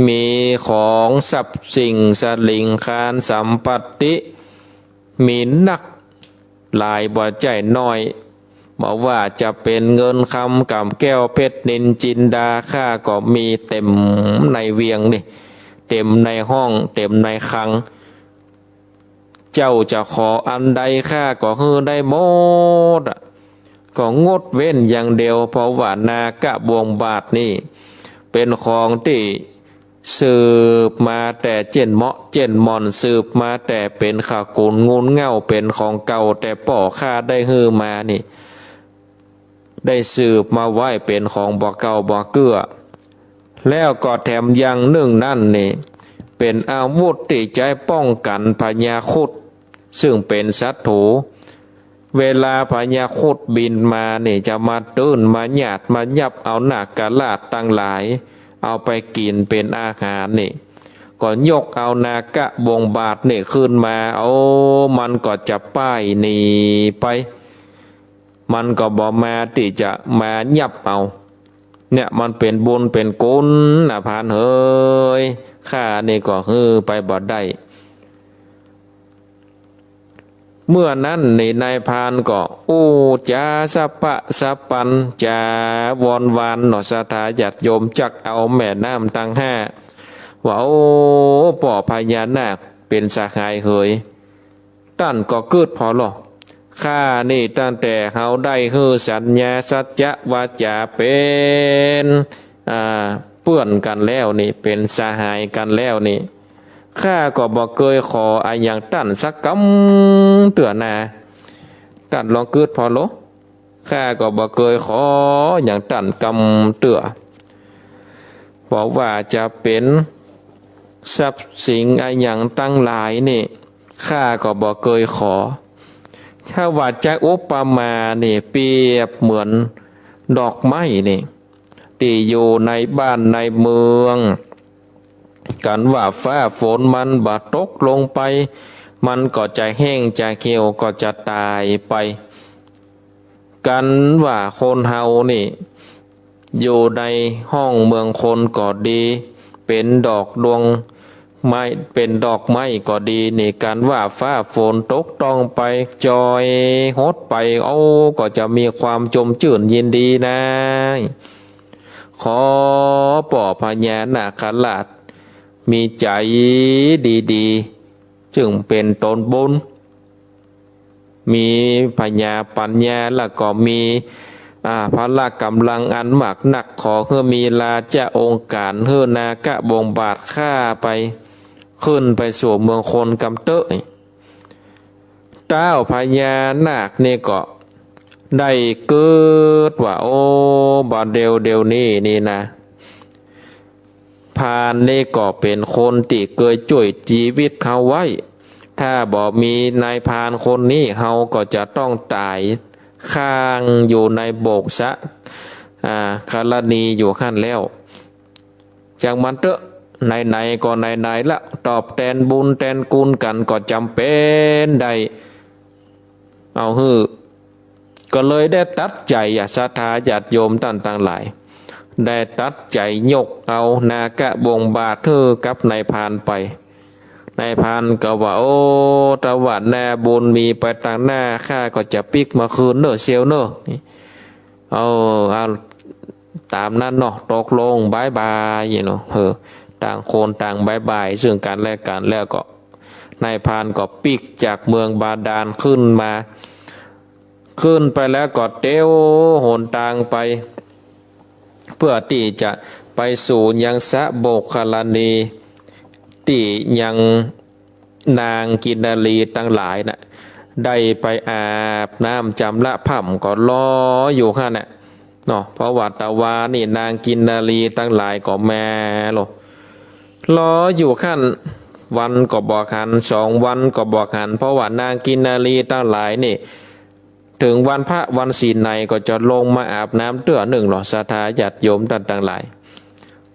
มีของทรัพย์สิ่งสลิงคารสัมปัตติมีนักหลายบ่ใจน้อย บอกว่าจะเป็นเงินคำกับแก้วเพชรนินจินดาข้าก็มีเต็มในเวียงนี่เต็มในห้องเต็มในคลังเจ้าจะขออันใดข้าก็ฮือได้หมดก็งดเว้นอย่างเดียวเพราะว่านากะบวงบาทนี่เป็นของที่สืบมาแต่เจนเหมาะเจนมอนสืบมาแต่เป็นขากุลงูนเง่าเป็นของเก่าแต่ป่อข้าได้ฮือมานี่ได้สืบมาไว้เป็นของบ่เก่าบ่เกื้อแล้วก็แถมยังนึ่งนั่นนี่เป็นอาวุธที่ใช้ป้องกันพญาครุฑซึ่งเป็นศัตรูเวลาพญาครุฑบินมานี่จะมาตื้นมาหยาดมายับเอาหนักกะลาดตั้งหลายเอาไปกินเป็นอาหารนี่ก็ยกเอานากะบงบาทนี่ขึ้นมาเอามันก็จะป้ายหนีไปมันก็บอกมาที่จะมายับเอาเนี่ยมันเป็นบุญเป็นกุศนะพานเฮ้ยข้านี่ก็คือไปบ่ได้เมื่อนั้นในนายพานก็อู้จาสะปะสะปันจาวอนวานหนอสถาญาติโยมจักเอาแม่น้ำตั้งห้าว่าโอ้ป่อพญานาคเป็นสหายเฮยตั้นก็เกิดพอหรอข้านี่ตั้งแต่เขาได้คือสัญญาสัจจะวาจาเป็นเพื่อนกันแล้วนี่เป็นสหายกันแล้วนี่ข้าก็บอกเคยขออะไรอย่างตั้นสักกำเตือนนาตั้นลองเกิดพอหรอข้าก็บอกเคยขออย่างตั้นกำเตือบอกว่าจะเป็นทรัพย์สินอะไรอย่างตั้งหลายนี่ข้าก็บอกเคยขอถ้าว่าจะอุปมาเนี่ยเปรียบเหมือนดอกไม้นี่ที่อยู่ในบ้านในเมืองกันว่าฟ้าฝนมันบาตกลงไปมันก็จะแห้งจะเขียวก็จะตายไปกันว่าคนเฮานี่อยู่ในห้องเมืองคนก็ดีเป็นดอกดวงไม้เป็นดอกไม้ก็ดีนี่การว่าฟ้าฝนตกต้องไปจอยฮดไปเอาก็จะมีความจมจื่นยินดีนะขอป่อพญานาคราชมีใจดีๆจึงเป็นตนบุญมีปัญญาแล้วก็มีพละกำลังอันมากหนักขอเพื่อมีลาจะองค์การเฮือนากะบงบาทข้าไปขึ้นไปสู่เมืองคนกำเตยเต้าพญานาคนี่ก็ได้เกิดว่าโอ้บาดเดียวนี่นะพานนี่ก็เป็นคนที่เคยช่วยชีวิตเขาไว้ถ้าบอกมีนายพานคนนี้เขาก็จะต้องตายข้างอยู่ในโบกสะคารณีอยู่ขั้นแล้วจากมันเถอะไหนก็ไหนละตอบแทนบุญแทนคุณกันก็จำเป็นได้เอาฮือก็เลยได้ตัดใจศรัทธาญาติโยมต่างๆหลายได้ตัดใจยกเอานากะบงบาทฮือกับนายพานไปนายพานก็ว่าโอ้ตะวันแน่บุญมีไปต่างหน้าข้าก็จะปิกมาคืนเนอะเซียวเนอะเอาตามนั้นเนาะตกลงบายบายเนาะต่างคนต่างบายบายซึ่งกันและกันแล้วก็นายพานก็ปิกจากเมืองบาดาลขึ้นไปแล้วก็เตี้ยวหนทางไปเพื่อที่จะไปสู่ยังสะโบกคารณีที่ยังนางกินนารีตั้งหลายน่ะได้ไปอาบน้ำจำละผ่ำก็รออยู่ค่ะน่ะเนาะเพราะว่าตะวานี่นางกินนารีตั้งหลายก็แม่หรอรออยู่ขั้นวันก็บอกหัน2 วันก็บอกหันเพราะว่านางกินนารีตั้งหลายนี่ถึงวันพระวันศีลในก็จะลงมาอาบน้ำเตื้อหนึ่งหรอศรัทธาญาติโยมต่างหลาย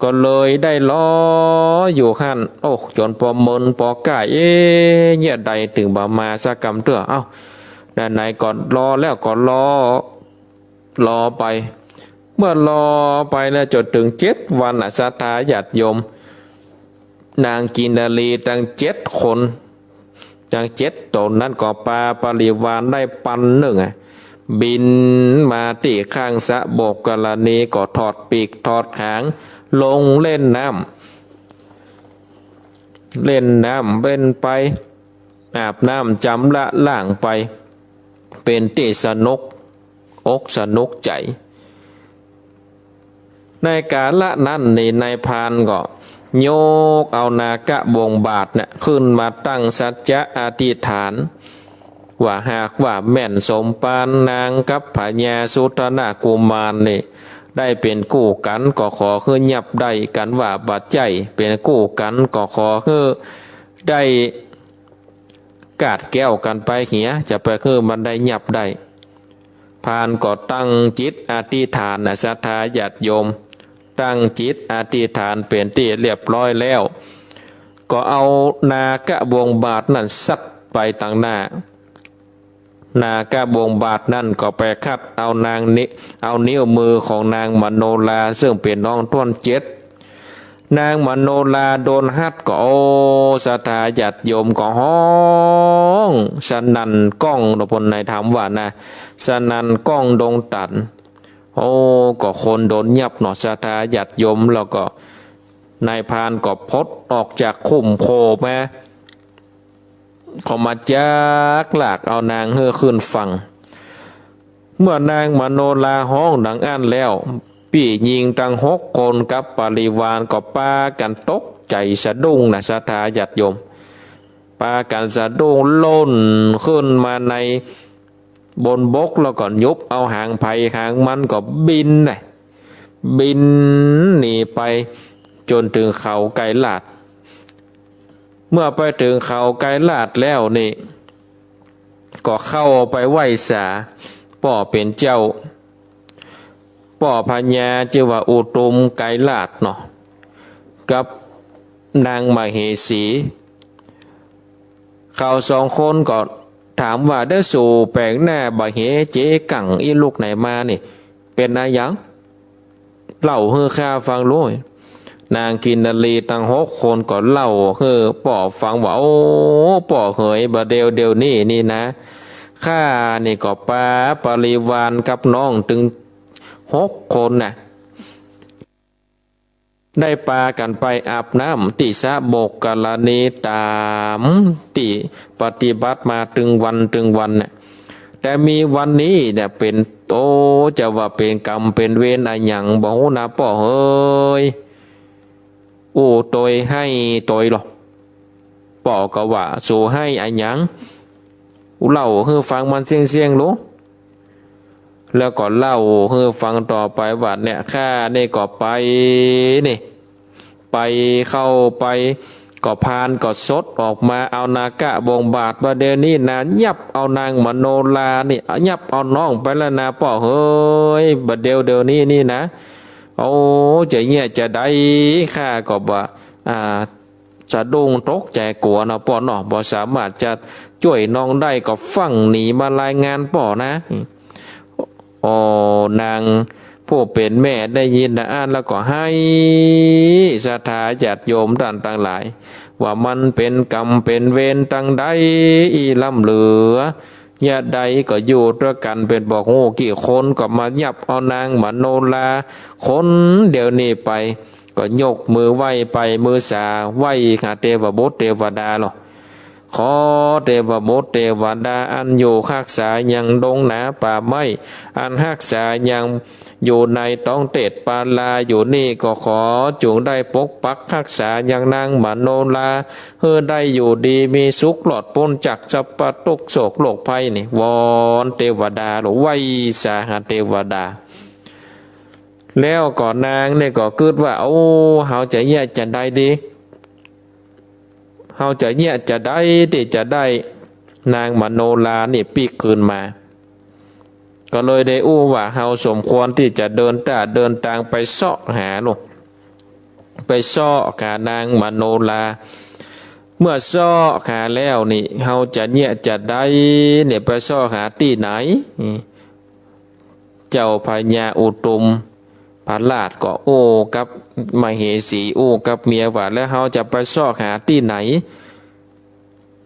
ก็เลยได้ล้ออยู่ขั้นโอ้จนปอมนปอกายเนี่ยใดถึงบามาสักกรรมเตื้อเอ้าด้านไหนก่อนรอแล้วก็รอไปเมื่อรอไปนะจนถึง7 วันศรัทธาญาติโยมนางกินนารีตั้ง7 คนตั้ง7 ตนนั้นก็ปาปริวารได้ปันหนึ่ง บินมาตีข้างสะโบกกรณีก็ถอดปีกถอดหางลงเล่นน้ำเป็นไปอาบน้ำจำละล่างไปเป็นตีสนุกอกสนุกใจในกาละนั้นนี่นายพรานก็โยกเอานากะบงบาทเนี่ยขึ้นมาตั้งสัจจะอธิษฐานว่าหากว่าแม่นสมปานนางกับพญาสุตนากุมารนี่ได้เป็นกู้กันก็ขอคือยับได้กันว่าบาดใจเป็นกู้กันก็ขอคือได้กาดแก้วกันไปเหียจะไปคือมันได้ยับได้พานก็ตั้งจิตอธิษฐานนะศรัทธาญาติโยมตั้งจิตอธิษฐานเป็นที่เรียบร้อยแล้วก็เอานากะบวงบาทนั่นซัดไปต่างหน้านากะบวงบาทนั่นก็ไปคัดเอานางนี้เอานิ้วมือของนางมโนลาซึ่งเป็นน้องต้นเจ็ดนางมโนลาโดนหัดก็โอศรัทธาญาติโยมก็ห้องสนั่นก้องดพลในถามว่านะสนั่นก้องดงตันโอ้ก็คนโดนยับหนอศรัทธาญาติโยมแล้วก็นายพรานก็พดออกจากคุ้มโคมาเขามาจากหลากเอานางเฮือขึ้นฝั่งเมื่อนางมโนลาห้องดังอันแล้วปี่ยิงตั้ง6 คนกับปริวารก็ปากันตกใจสะดุ้งนะศรัทธาญาติโยมปากันสะดุ้งล่นขึ้นมาในบนบกแล้วก็ยุบเอาหางไผ่หางมันก็บินเลยบินหนีไปจนถึงเขาไกรลาดเมื่อไปถึงเขาไกรลาดแล้วนี่ก็เข้าไปไหว้สาป่อเป็นเจ้าป่อพญาชื่อว่าอุตุมไกรลาดเนาะกับนางมเหสีเขา2 คนก็ถามว่าได้สู่แปลงหน้าบะเหเจ๊กังอีลูกไหนมานี่เป็นอะไรยังเล่าให้ข้าฟังรู้นางกินนาลีตั้ง6 คนก็เล่าให้ป่อฟังว่าโอ้ป่อเหยบะเดียวนี่นะข้านี่ก็ปาปริวารกับน้องถึง6 คนน่ะได้ปากันไปอาบน้ำติสะโบกกรณีตามติปฏิบัติมาถึงวันน่ะแต่มีวันนี้เนี่ยเป็นโตจะว่าเป็นกรรมเป็นเวรอะไรอย่างบอกนะป่อเฮ้ยโอ้ตอยให้ตอยหรอกป่อก็ว่าสู่ให้อะไรอย่างเล่าให้ฟังมันเสียงรู้แล้วก็เล่าให้ฟังต่อไปว่าเนี่ยข้านี่ก็ไปนี่ไปเข้าไปก็พานก็สดออกมาเอานากะบงบาทประเดี๋ยวนี้นะยับเอานางมโนลานี่ยับเอาน้องไปแล้วนะป่อเฮ้ยประเดี๋ยวนี้นี่นะโอ้จะเงี้ยจะได้ข้าก็บ่จะดุงตกใจกลัวนะป่อเนาะบ่สามารถจะช่วยน้องได้ก็ฟังหนีมารายงานป่อนะโอ้นางผู้เป็นแม่ได้ยินอ่านแล้วก็ให้ศรัทธาญาติโยมท่านต่างหลายว่ามันเป็นกรรมเป็นเวรตั้งใดอีล้ำเหลือญาติใดก็อยู่ด้วยกันเป็นบอกโอ้กี่คนก็มายับเอานางมโนลาคนเดี๋ยวนี้ไปก็ยกมือไหว้ไปมือสาไหว้หาเทวบุตรเทวดาหรอขอเทวบุตรเทวดาอันอยู่รักษายังดงหนาป่าไม้อันรักษายังอยู่ในต้องเตดปาลาอยู่นี่ก็ขอจงได้ปกปักรักษาอย่างนางมโนลาเพื่อได้อยู่ดีมีสุขหลอดพ้นจากสัพพทุกโศกโรคภัยนี่วอนเทวดาหรือไว้สาหาเทวดาแล้วก่อนนางเนี่ยก็คิดว่าโอ้เฮาจะแย่จะได้ดีเฮาจะแย่จะได้ที่จะได้นางมโนลานี่ปีกคืนมาก็เลยได้อู้ว่าเฮาสมควรที่จะเดินทางไปเสาะหาลูกไปเสาะหานางมโนลาเมื่อเสาะหาแล้วนี่เฮาจะเนี่ยจะได้เนี่ยไปเสาะหาที่ไหนเจ้าพญาอุตุมพระราชก็โอ้กับมเหสีโอ้กับเมียว่าแล้วเฮาจะไปเสาะหาที่ไหน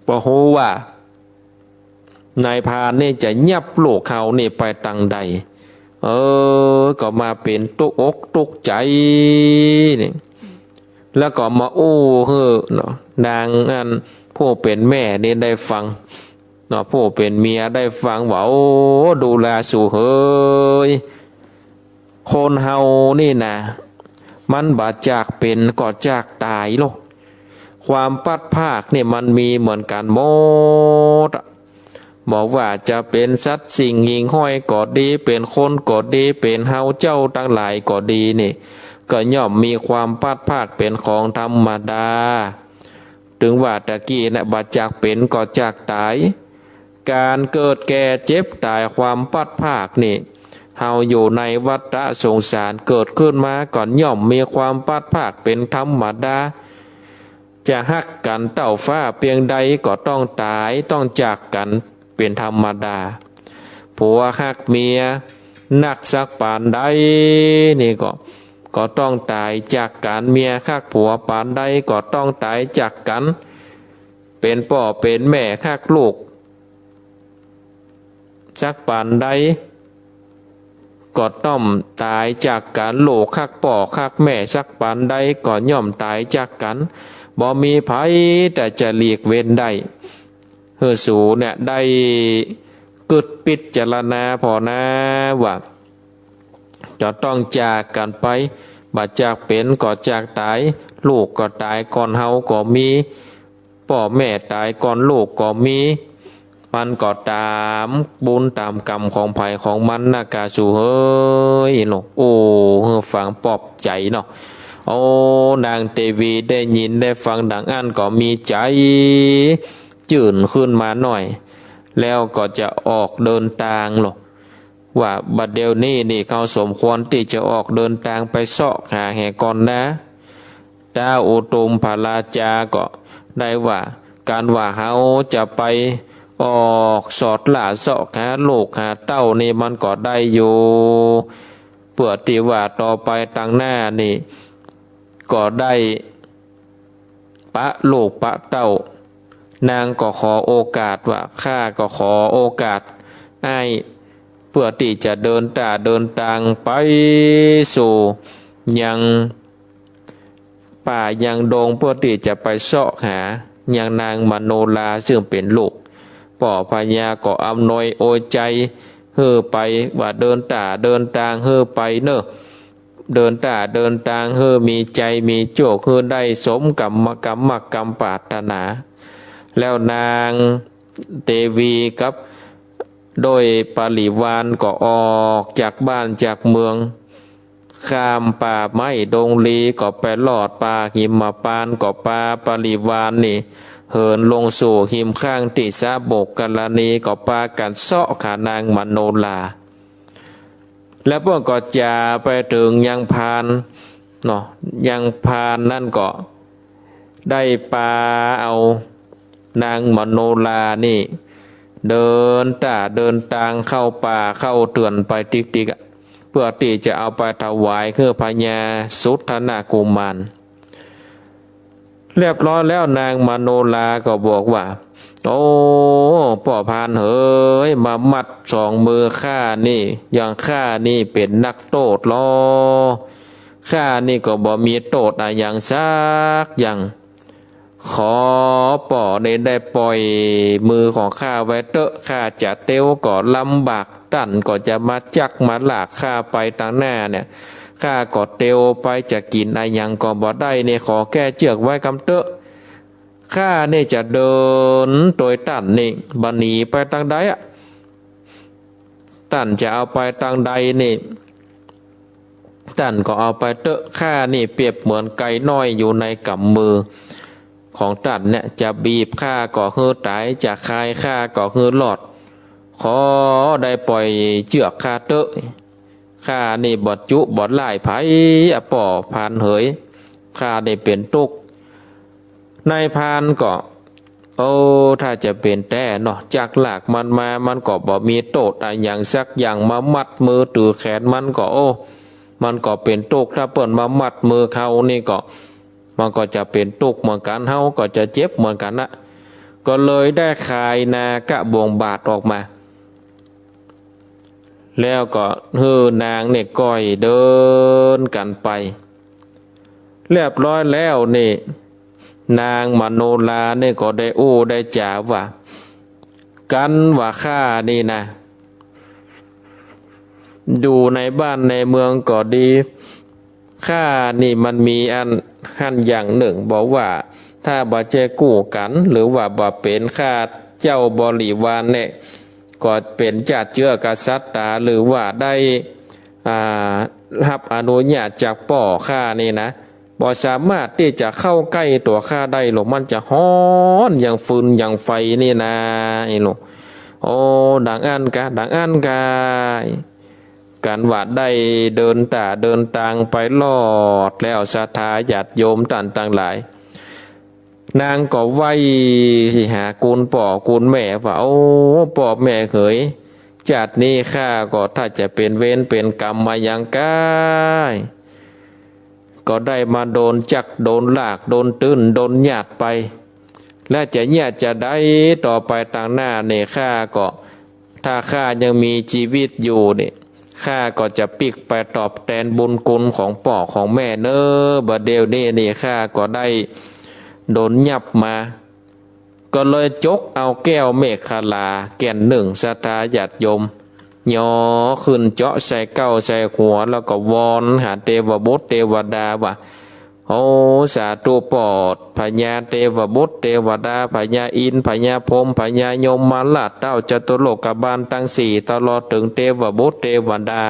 บ่ฮู้ว่า นายพรานนี่จะยับโลกเขานี่ไปตังใดก็มาเป็นตุกอกตุกใจนี่แล้วก็มาโอ้เฮ้อเนาะนางอันผู้เป็นแม่นี่ได้ฟังเนาะผู้เป็นเมียได้ฟังว่าโอ้ดูแลสู่เฮ้ยคนเฮานี่นะมันบาดจากเป็นก็จากตายโลกความพัดภาคเนี่ยมันมีเหมือนกันหมดบอกว่าจะเป็นสัตว์สิ่งหิ่งห้อยก็ดีเป็นคนก็ดีเป็นเฮาเจ้าทั้งหลายก็ดีนี่ก็ย่อมมีความพัดภาคเป็นของธรรมดาถึงว่าตะกี้นะบาดจากเป็นก็จากตายการเกิดแก่เจ็บตายความพัดภาคนี่เฮาอยู่ในวัฏสงสารเกิดขึ้นมาก่อนย่อมมีความพัดภาคเป็นธรรมดาจะฮักกันเต่าฟ้าเพียงใดก็ต้องตายต้องจากกันเป็นธรรมดาผัวฮักเมียนักสักปานใดนี่ก็ต้องตายจากกันเมียฮักผัวปานใดก็ต้องตายจากกันเป็นพ่อเป็นแม่ฮักลูกสักปานใดก็ต้องตายจากกันโลกฮักพ่อฮักแม่สักปานใดก็ย่อมตายจากกันบ่มีไผแต่จะหลีกเว้นได้เฮอสูเนี่ยได้กึดปิดจารณาพอนะว่าจะต้องจากกันไปบาดจากเป็นก็จากตายลูกก็ตายก่อนเฮาก็มีพ่อแม่ตายก่อนลูกก็มีมันก็ตามบุญตามกรรมของไผของมันนะกาสู่เฮ้ยเนาะโอ้ฟังปลอบใจเนาะโอ้นางเทวีได้ยินได้ฟังดังอันก็มีใจจื่นขึ้นมาหน่อยแล้วก็จะออกเดินทางหรอกว่าบัดเดี๋ยวนี้นี่เขาสมควรที่จะออกเดินทางไปเสาะหาแห่ก่อนนะดาวอุตุมพาราจาก็ได้ว่าการว่าเฮาจะไปออกสอดล่าเสาะหาลูกหาเต้านี่มันก็ได้อยู่เพื่อที่ว่าต่อไปตั้งหน้านี่ก็ได้ปะลูกปะเต้านางก็ขอโอกาสว่าข้าก็ขอโอกาสให้เพื่อที่จะเดินทางไปสู่ยังป่ายังดงเพื่อที่จะไปเสาะหายังนางมโนลาซึ่งเป็นลูกป่อพญาก็อำนวยโอใจเฮือไปว่าเดินทางเฮือไปเนอะเดินทางเฮือมีใจมีโจกเฮือได้สมกรรมปรารถนาแล้วนางเทวีกับโดยปริวารก็ออกจากบ้านจากเมืองข้ามป่าไม้ดงลีก็ไปลอดป่าหิมพานต์ก็ป่าปริวารนี่เหินลงสู่หิมข้างติสาบกกรณีก็ปากันเสาะขานางมโนลาแล้วพวกก็จะไปถึงยังพานเนาะยังพานนั่นก็ได้ปาเอานางมโนลานี่เดินทางเข้าป่าเข้าเตือนไปติ๊กๆเพื่อที่จะเอาไปถวายคือพญาสุทธนากุมารเรียบร้อยแล้วนางมโนลาก็บอกว่าโอ้พ่อพานเฮ้ยมามัดสองมือข้านี่อย่างข้านี่เป็นนักโทษล้อข้านี่ก็บ่มีโทษอะไรอย่างซักอย่างขอป่อได้ปล่อยมือของข้าไว้เตอะข้าจะเตี้ยวก็ลำบากตันก็จะมาจักมาหลากข้าไปทางหน้าเนี่ยข้าก็เตี้ยวไปจะกินอะไรอย่างก็บ่ได้เนี่ยขอแก้เจือกไว้กำเตอะข้าเนี่ยจะเดินโดยตันนี่บันหนีไปทางใดอ่ะตันจะเอาไปทางใดนี่ตันก็เอาไปเตอะข้านี่เปรียบเหมือนไก่น้อยอยู่ในกำมือของตันเนี่ยจะบีบข้าก็ฮือตายจะคายข้าก็ฮือหลอดขอได้ปล่อยเจือกข้าเตอะข้านี่บอดจุบอดไล่ไผป่อพานเหยข้าได้เป็นตุกนายพานก็โอ้ถ้าจะเป็นแต่เนาะจากหลากมันก็บ่มีโทษอะไรอย่างสักอย่างมามัดมือตือแขนมันก็โอ้มันก็เป็นตุกถ้าเปิ่นมามัดมือเขานี่ก็มันก็จะเป็นตุกเหมือนกันเฮาก็จะเจ็บเหมือนกันนะ ก็เลยได้คายนากะบวงบาทออกมาแล้วก็นางเนี่ยก้อยเดินกันไปเรียบร้อยแล้วนี่นางมโนลาเนี่ยก็ได้ได้จ่าว่ากันว่าข้านี่นะดูในบ้านในเมืองก็ดีข้านี่มันมีอันอย่างหนึ่งบอกว่าถ้าบ่เจกู้กันหรือว่าบ่เป็นข้าเจ้าบริวารเนี่ยก็เป็นจัดเจือกษัตริย์หรือว่าได้รับอนุญาตจากป่อข้านี่นะบ่สามารถที่จะเข้าใกล้ตัวข้าได้หรอกมันจะฮ้อนอย่างฟืนอย่างไฟนี่นะไอ้หนูโอ้ดังอันกาการว่าได้เดินทางไปลอดแล้วศรัทธาญาติโยมต่างหลายนางก็ไหวหากูลป่อกูลแม่ว่าโอ้ป่อแม่เขยจัดนี้ข้าก็ถ้าจะเป็นเวรเป็นกรรมมาอย่างกายก็ได้มาโดนจักโดนลากโดนตื้นโดนหยาดไปและจะหยาดจะได้ต่อไปต่างหน้าเนี่ยข้าก็ถ้าข้ายังมีชีวิตอยู่เนี่ยข้าก็จะปิกไปตอบแทนบุญคุณของป่อของแม่เนอบะเดียวนี่ข้าก็ได้โดนยับมาก็เลยจกเอาแก้วเมฆคลาแก่นหนึ่งศรัทธาญาติโยมย่อขึ้นเจาะใส่เก้าใส่หัวแล้วก็วอนหาเทวบุตรเทวดาว่าโอ้สาธุปอดพญาเทวบุตรเทวดาพญาอินทร์พญาพรหมพญายมมาลาดเต้าจตุโลกบาลทั้งสี่ตลอดถึงเทวบุตรเทวดา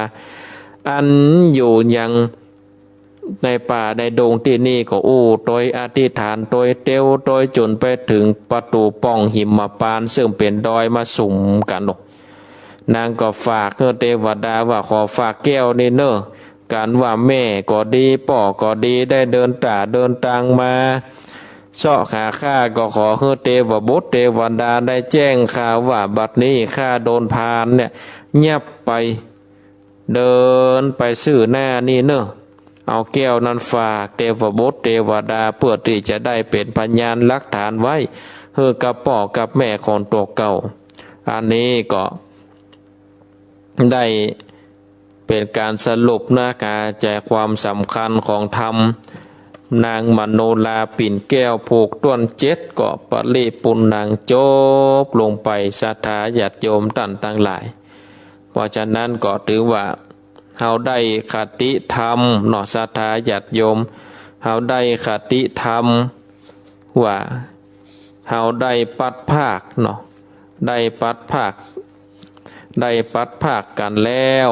อันอยู่ยังในป่าในดงที่นี่ก็โดยอธิษฐานโดยเตียวโดยจนไปถึงประตูป้องหิมพานต์ซึ่งเป็นดอยมาสุ่มกันนางก็ฝากเทวดาว่าขอฝากแก้วนี่เนอะการว่าแม่ก็ดีป่อก็ดีได้เดินทางมาเสาะขาข้าก็ขอเทวบุตรเทวดาได้แจ้งข่าวว่าบัดนี้ข้าโดนพานเนี่ยเงียบไปเดินไปซื่อหน้านี่เนอะเอาแก้วนั้นฝากเทวบุตรเทวดาเพื่อที่จะได้เป็นพยานหลักฐานไว้กับป่อกับแม่ของตัวเก่าอันนี้ก็ได้เป็นการสรุปนะการแจกความสำคัญของธรรมนางมโนลาปิ่นแก้วผูกต้นเจ็ดก็ปริปุณนางโจบลงไปศรัทธาญาติโยมต่างหลายเพราะฉะนั้นก็ถือว่าเฮาได้คติธรรมเนาะศรัทธาญาติโยมเฮาได้คติธรรมว่าเฮาได้ปัดภาคเนาะได้ปัดภาคกันแล้ว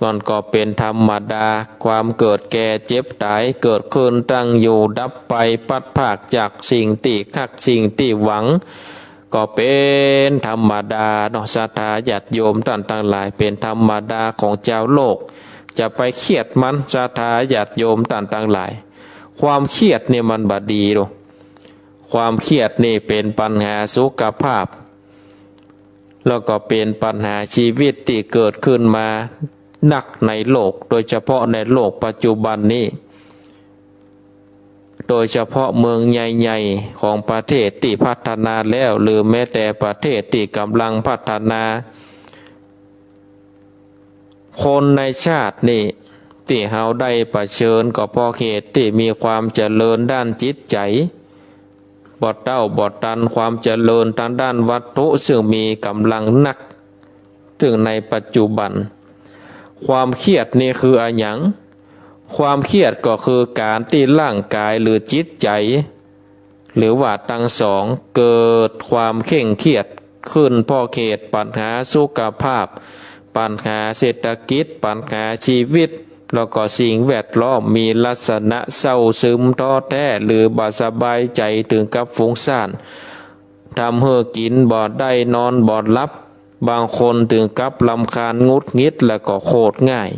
มันก็เป็นธรรมดาความเกิดแก่เจ็บตายเกิดขึ้นตั้งอยู่ดับไปปัดภาคจากสิ่งที่คักสิ่งที่หวังก็เป็นธรรมดาเนาะศรัทธาญาติโยมต่างหลายเป็นธรรมดาของเจ้าโลกจะไปเครียดมันศรัทธาญาติโยมต่างหลายความเครียดเนี่ยมันบดีหรอกความเครียดนี่เป็นปัญหาสุขภาพแล้วก็เป็นปัญหาชีวิตที่เกิดขึ้นมาหนักในโลกโดยเฉพาะในโลกปัจจุบันนี้โดยเฉพาะเมืองใหญ่ๆของประเทศที่พัฒนาแล้วหรือแม้แต่ประเทศที่กำลังพัฒนาคนในชาตินี่ที่เฮาได้เผชิญก็เพราะเหตุที่มีความเจริญด้านจิตใจบอดเต้าบอดตันความเจริญทางด้านวัตถุซึ่งมีกำลังหนักซึ่งในปัจจุบันความเครียดนี่คืออะไรหยังความเครียดก็คือการที่ร่างกายหรือจิตใจหรือว่าทั้งสองเกิดความเคร่งเครียดขึ้นเพราะเหตุปัญหาสุขภาพปัญหาเศรษฐกิจปัญหาชีวิตแล้วก็สิ่งแวดล้อมมีลักษณะเศร้าซึมท้อแท้หรือบ่สบายใจถึงกับฟุ้งซ่านทำให้กินบ่ได้นอนบ่หลับบางคนถึงกับรำคาญงุดงิดแล้วก็โคตรง่าย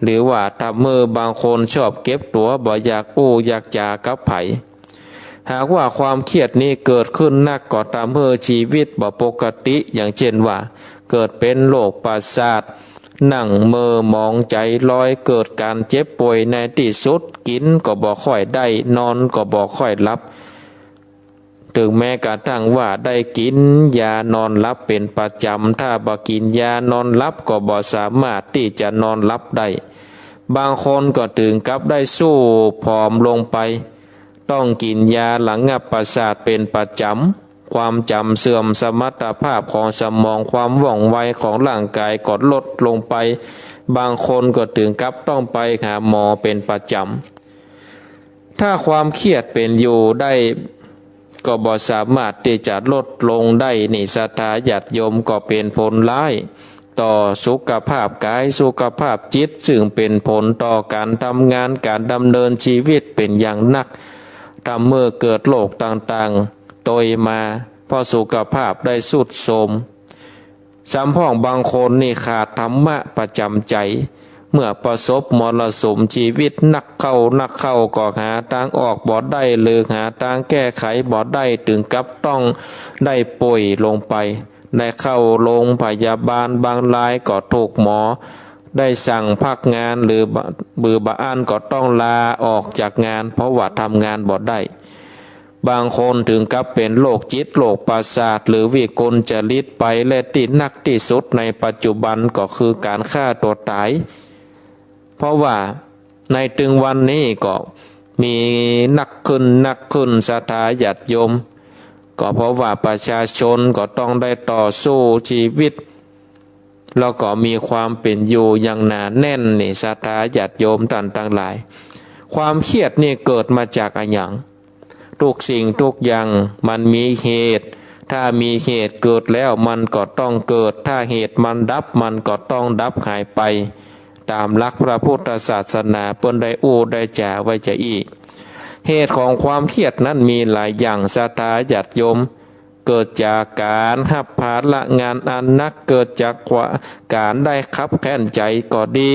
หรือว่าทำมือบางคนชอบเก็บตัวบ่อยากอยากจากับไผหากว่าความเครียดนี้เกิดขึ้นนักก็ทำให้ชีวิตบ่ปกติอย่างเช่นว่าเกิดเป็นโรคประสาทนั่งเมื่อมองใจลอยเกิดการเจ็บป่วยในที่สุดกินก็บ่ค่อยได้นอนก็บ่ค่อยหลับ ถึงแม้กระทั่งว่าได้กินยานอนหลับเป็นประจำถ้าบ่กินยานอนหลับก็บ่สามารถที่จะนอนหลับได้บางคนก็ถึงกับได้สู้ผอมลงไปต้องกินยาระงับประสาทเป็นประจำความจำเสื่อมสมรรถภาพของสมองความว่องไวของร่างกายก็ลดลงไปบางคนก็ถึงกับต้องไปหาหมอเป็นประจำถ้าความเครียดเป็นอยู่ได้ก็บ่สามารถที่จะลดลงได้นี่ศรัทธาญาติโยมก็เป็นผลร้ายต่อสุขภาพกายสุขภาพจิตซึ่งเป็นผลต่อการทำงานการดำเนินชีวิตเป็นอย่างหนักทำเมื่อเกิดโรคต่างๆโดยมาเพราะสุขภาพได้สุดโทรมสำพ้องบางคนนี่ขาดธรรมะประจำใจเมื่อประสบมรสุมชีวิตนักเข้าก็หาทางออกบ่ได้หรือหาทางแก้ไขบ่ได้ถึงกับต้องได้ป่วยลงไปได้เข้าโรงพยาบาลบางรายก็ถูกหมอได้สั่งพักงานหรือบือบอ้านก็ต้องลาออกจากงานเพราะว่าทำงานบ่ได้บางคนถึงกับเป็นโรคจิตโรคประสาทหรือวิกลจริตไปและที่หนักที่สุดในปัจจุบันก็คือการฆ่าตัวตายเพราะว่าในถึงวันนี้ก็มีนักขึ้นศรัทธาญาติโยมก็เพราะว่าประชาชนก็ต้องได้ต่อสู้ชีวิตแล้วก็มีความเป็นอยู่อย่างหนาแน่นนี่ศรัทธาญาติโยมต่างหลายความเครียดนี่เกิดมาจากอะไรอย่างทุกสิ่งทุกอย่างมันมีเหตุถ้ามีเหตุเกิดแล้วมันก็ต้องเกิดถ้าเหตุมันดับมันก็ต้องดับหายไปตามหลักพระพุทธศาสนาเปิ้นได้อู้ได้จ่าไว้จะอีกเหตุของความเครียดนั้นมีหลายอย่างศรัทธาญาติโยมเกิดจากการหับภาระงานอันนักเกิดจากการได้คับแค้นใจก็ดี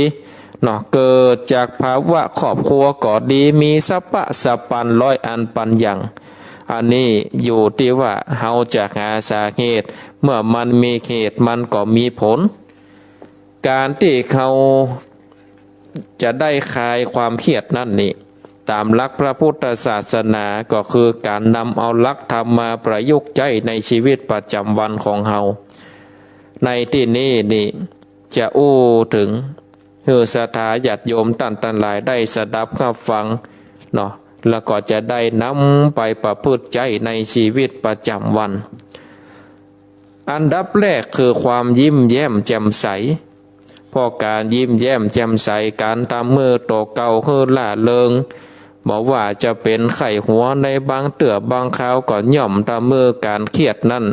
เนาะเกิดจากภาวะครอบครัวก็ดีมีสัพพะสัพปันร้อยอันปันอย่างอันนี้อยู่ที่ว่าเฮาจะหาสาเหตุเมื่อมันมีเหตุมันก็มีผลการที่เขาจะได้คลายความเครียดนั่นนี่ตามหลักพระพุทธศาสนาก็คือการนำเอาหลักธรรมมาประยุกต์ใช้ในชีวิตประจำวันของเฮาในที่นี้นี่จะอู้ถึงศรัทธาญาติโยมท่านหลายได้สดับรับฟังเนาะแล้วก็จะได้นำไปประพฤติใจในชีวิตประจำวันอันดับแรกคือความยิ้มแย้มแจ่มใสเพราะการยิ้มแย้มแจ่มใสการทำมือโตเก่าคือล่าเริงบอกว่าจะเป็นไข้หัวในบางเตือบางคราวก็ย่อมทำมือการเครียดนั้น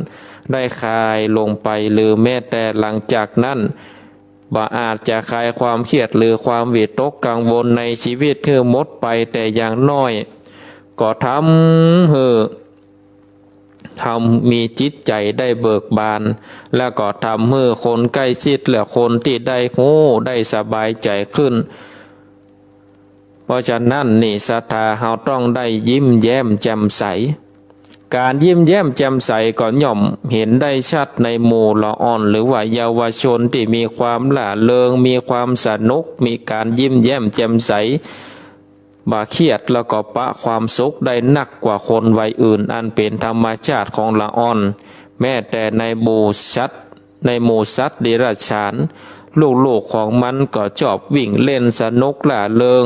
ได้คลายลงไปหรือแม้แต่หลังจากนั้นบ่อาจจะคลายความเครียดหรือความวิตกกังวลในชีวิตคือหมดไปแต่อย่างน้อยก็ทำมีจิตใจได้เบิกบานแล้วก็ทำให้คนใกล้ชิดและคนที่ได้หูได้สบายใจขึ้นเพราะฉะนั้นนี่ศรัทธาเราต้องได้ยิ้มแย้มแจ่มใสการยิ้มแย้มแจ่มใสก็ย่อมเห็นได้ชัดในหมู่ละอ่อนหรือว่าเยาวชนที่มีความล่าเริงมีความสนุกมีการยิ้มแย้มแจ่มใสบ่เครียดแล้วก็ปะความสุขได้หนักกว่าคนวัยอื่นอันเป็นธรรมชาติของละอ่อนแม้แต่ในหมู่สัตว์เดรัจฉานลูกของมันก็ชอบวิ่งเล่นสนุกล่าเริง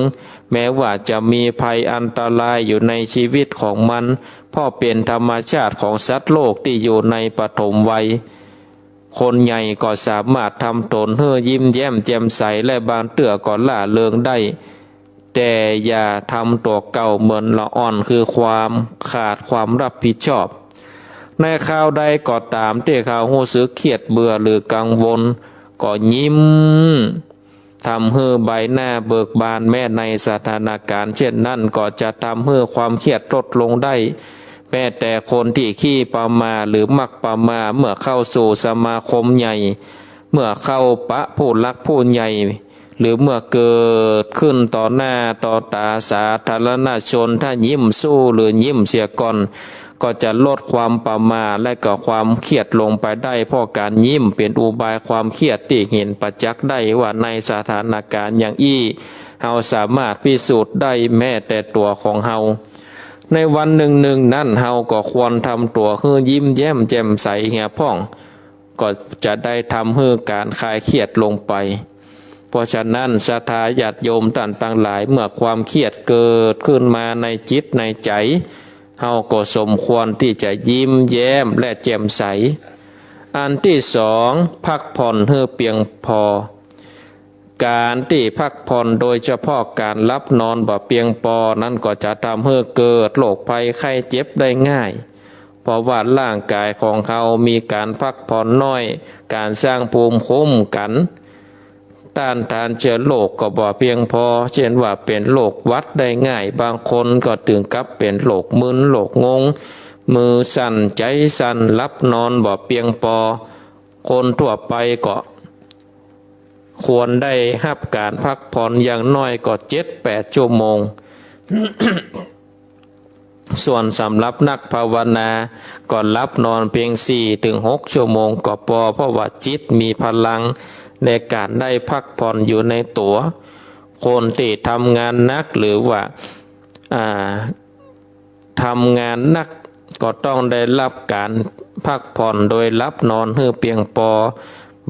แม้ว่าจะมีภัยอันตรายอยู่ในชีวิตของมันเพราะเป็นธรรมชาติของสัตว์โลกที่อยู่ในปฐมวัยคนใหญ่ก็สามารถทำตนให้ยิ้มแย้มแจ่มใสและบางเตื้อก็ล่าเริงได้แต่อย่าทำตัวเก่าเหมือนละอ่อนคือความขาดความรับผิดชอบในคราวใดก็ตามที่เขารู้สึกเครียดเบื่อหรือกังวลก็ยิ้มทำให้ใบหน้าเบิกบานแม้ในสถานการณ์เช่นนั้นก็จะทำให้ความเครียดลดลงได้แม้แต่คนที่ขี้ประมาหรือมักประมาเมื่อเข้าสู่สมาคมใหญ่เมื่อเข้าปะผู้รักผู้ใหญ่หรือเมื่อเกิดขึ้นต่อหน้าต่อตาสาธารณชนถ้ายิ้มสู้หรือยิ้มเสียก่อนก็จะลดความประมาทและก็ความเครียดลงไปได้เพราะการยิ้มเป็นอุบายความเครียดที่เห็นประจักษ์ได้ว่าในสถานการณ์อย่างอี้เฮาสามารถพิสูจน์ได้แม้แต่ตัวของเฮา ในวันหนึ่งนั่นเฮาก็ควรทำตัวให้ยิ้มแย้มแจ่มใสเหี่ยพ่องก็จะได้ทำให้การคลายเครียดลงไปเพราะฉะนั้นศรัทธาญาติโยมท่านทั้งหลายเมื่อความเครียดเกิดขึ้นมาในจิตในใจเฮาก็สมควรที่จะยิ้มแย้มและแจ่มใสอันที่สองพักผ่อนให้เพียงพอการที่พักผ่อนโดยเฉพาะการรับนอนบ่เพียงพอนั้นก็จะทำให้เกิดโรคภัยไข้เจ็บได้ง่ายเพราะว่าร่างกายของเขามีการพักผ่อนน้อยการสร้างภูมิคุ้มกันต้านทานเชื้อโรคก็บ่เพียงพอเช่นว่าเป็นโรคหวัดได้ง่ายบางคนก็ถึงกับเป็นโรคมึนโรคงงมือสั่นใจสั่นรับนอนบ่เพียงพอคนทั่วไปก็ควรได้รับการพักผ่อนอย่างน้อยก็7-8 ชั่วโมง ส่วนสำหรับนักภาวนาก็รับนอนเพียง4-6 ชั่วโมงก็พอเพราะว่าจิตมีพลังในการได้พักผ่อนอยู่ในตัวคนที่ทำงานหนักหรือว่าทำงานหนักก็ต้องได้รับการพักผ่อนโดยรับนอนให้เพียงพอ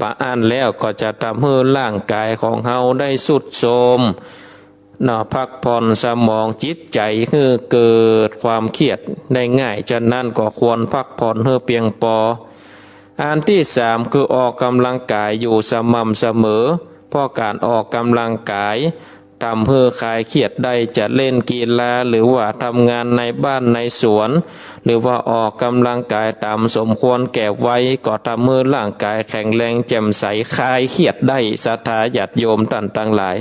บางอันแล้วก็จะทำให้ร่างกายของเฮาได้สุดโทรมพักผ่อนสมองจิตใจให้เกิดความเครียดได้ง่ายฉะนั้นก็ควรพักผ่อนให้เพียงพออันที่สามคือออกกำลังกายอยู่สม่ำเสมอเพราะการออกกำลังกายทำให้คลายเครียดได้จะเล่นกีฬาหรือว่าทำงานในบ้านในสวนหรือว่าออกกำลังกายตามสมควรแก่วัยก็ทำให้ร่างกายแข็งแรงแจ่มใสคลายเครียดได้ศรัทธาญาติโยมท่านทั้งหลาย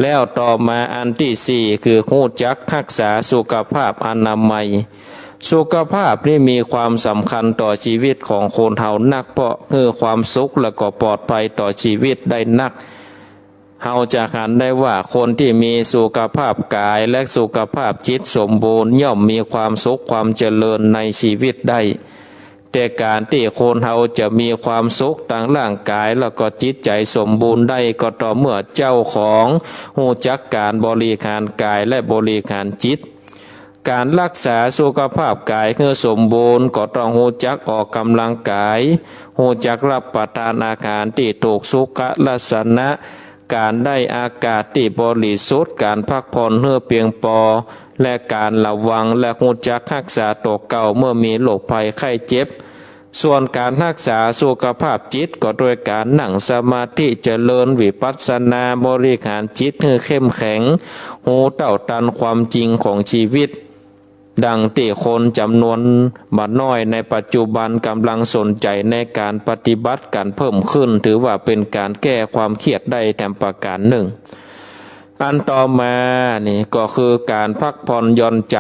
แล้วต่อมาอันที่สี่คือรู้จักรักษาสุขภาพอนามัยสุขภาพนี่มีความสำคัญต่อชีวิตของคนเฮานักเพราะคือความสุขและก็ปลอดภัยต่อชีวิตได้นักเฮาจะเห็นได้ว่าคนที่มีสุขภาพกายและสุขภาพจิตสมบูรณ์ย่อมมีความสุขความเจริญในชีวิตได้แต่การที่คนเฮาจะมีความสุขทางร่างกายแล้วก็จิตใจสมบูรณ์ได้ก็ต่อเมื่อเจ้าของรู้จักการบริหารกายและบริหารจิตการรักษาสุขภาพกายให้สมบูรณ์ก็ต้องรู้จักออกกำลังกายรู้จักรับประทานอาหารที่ถูกสุขลักษณะการได้อากาศที่บริสุทธิ์การพักผ่อนให้เพียงพอและการระวังและรู้จักรักษาตัวเก่าเมื่อมีโรคภัยไข้เจ็บส่วนการรักษาสุขภาพจิตก็โดยการนั่งสมาธิเจริญวิปัสสนาบริหารจิตให้เข้มแข็งรู้เท่าทันความจริงของชีวิตดังที่คนจำนวนบัดน้อยในปัจจุบันกำลังสนใจในการปฏิบัติการเพิ่มขึ้นถือว่าเป็นการแก้ความเครียดได้แถมประการหนึ่งอันต่อมานี่ก็คือการพักผ่อนหย่อนใจ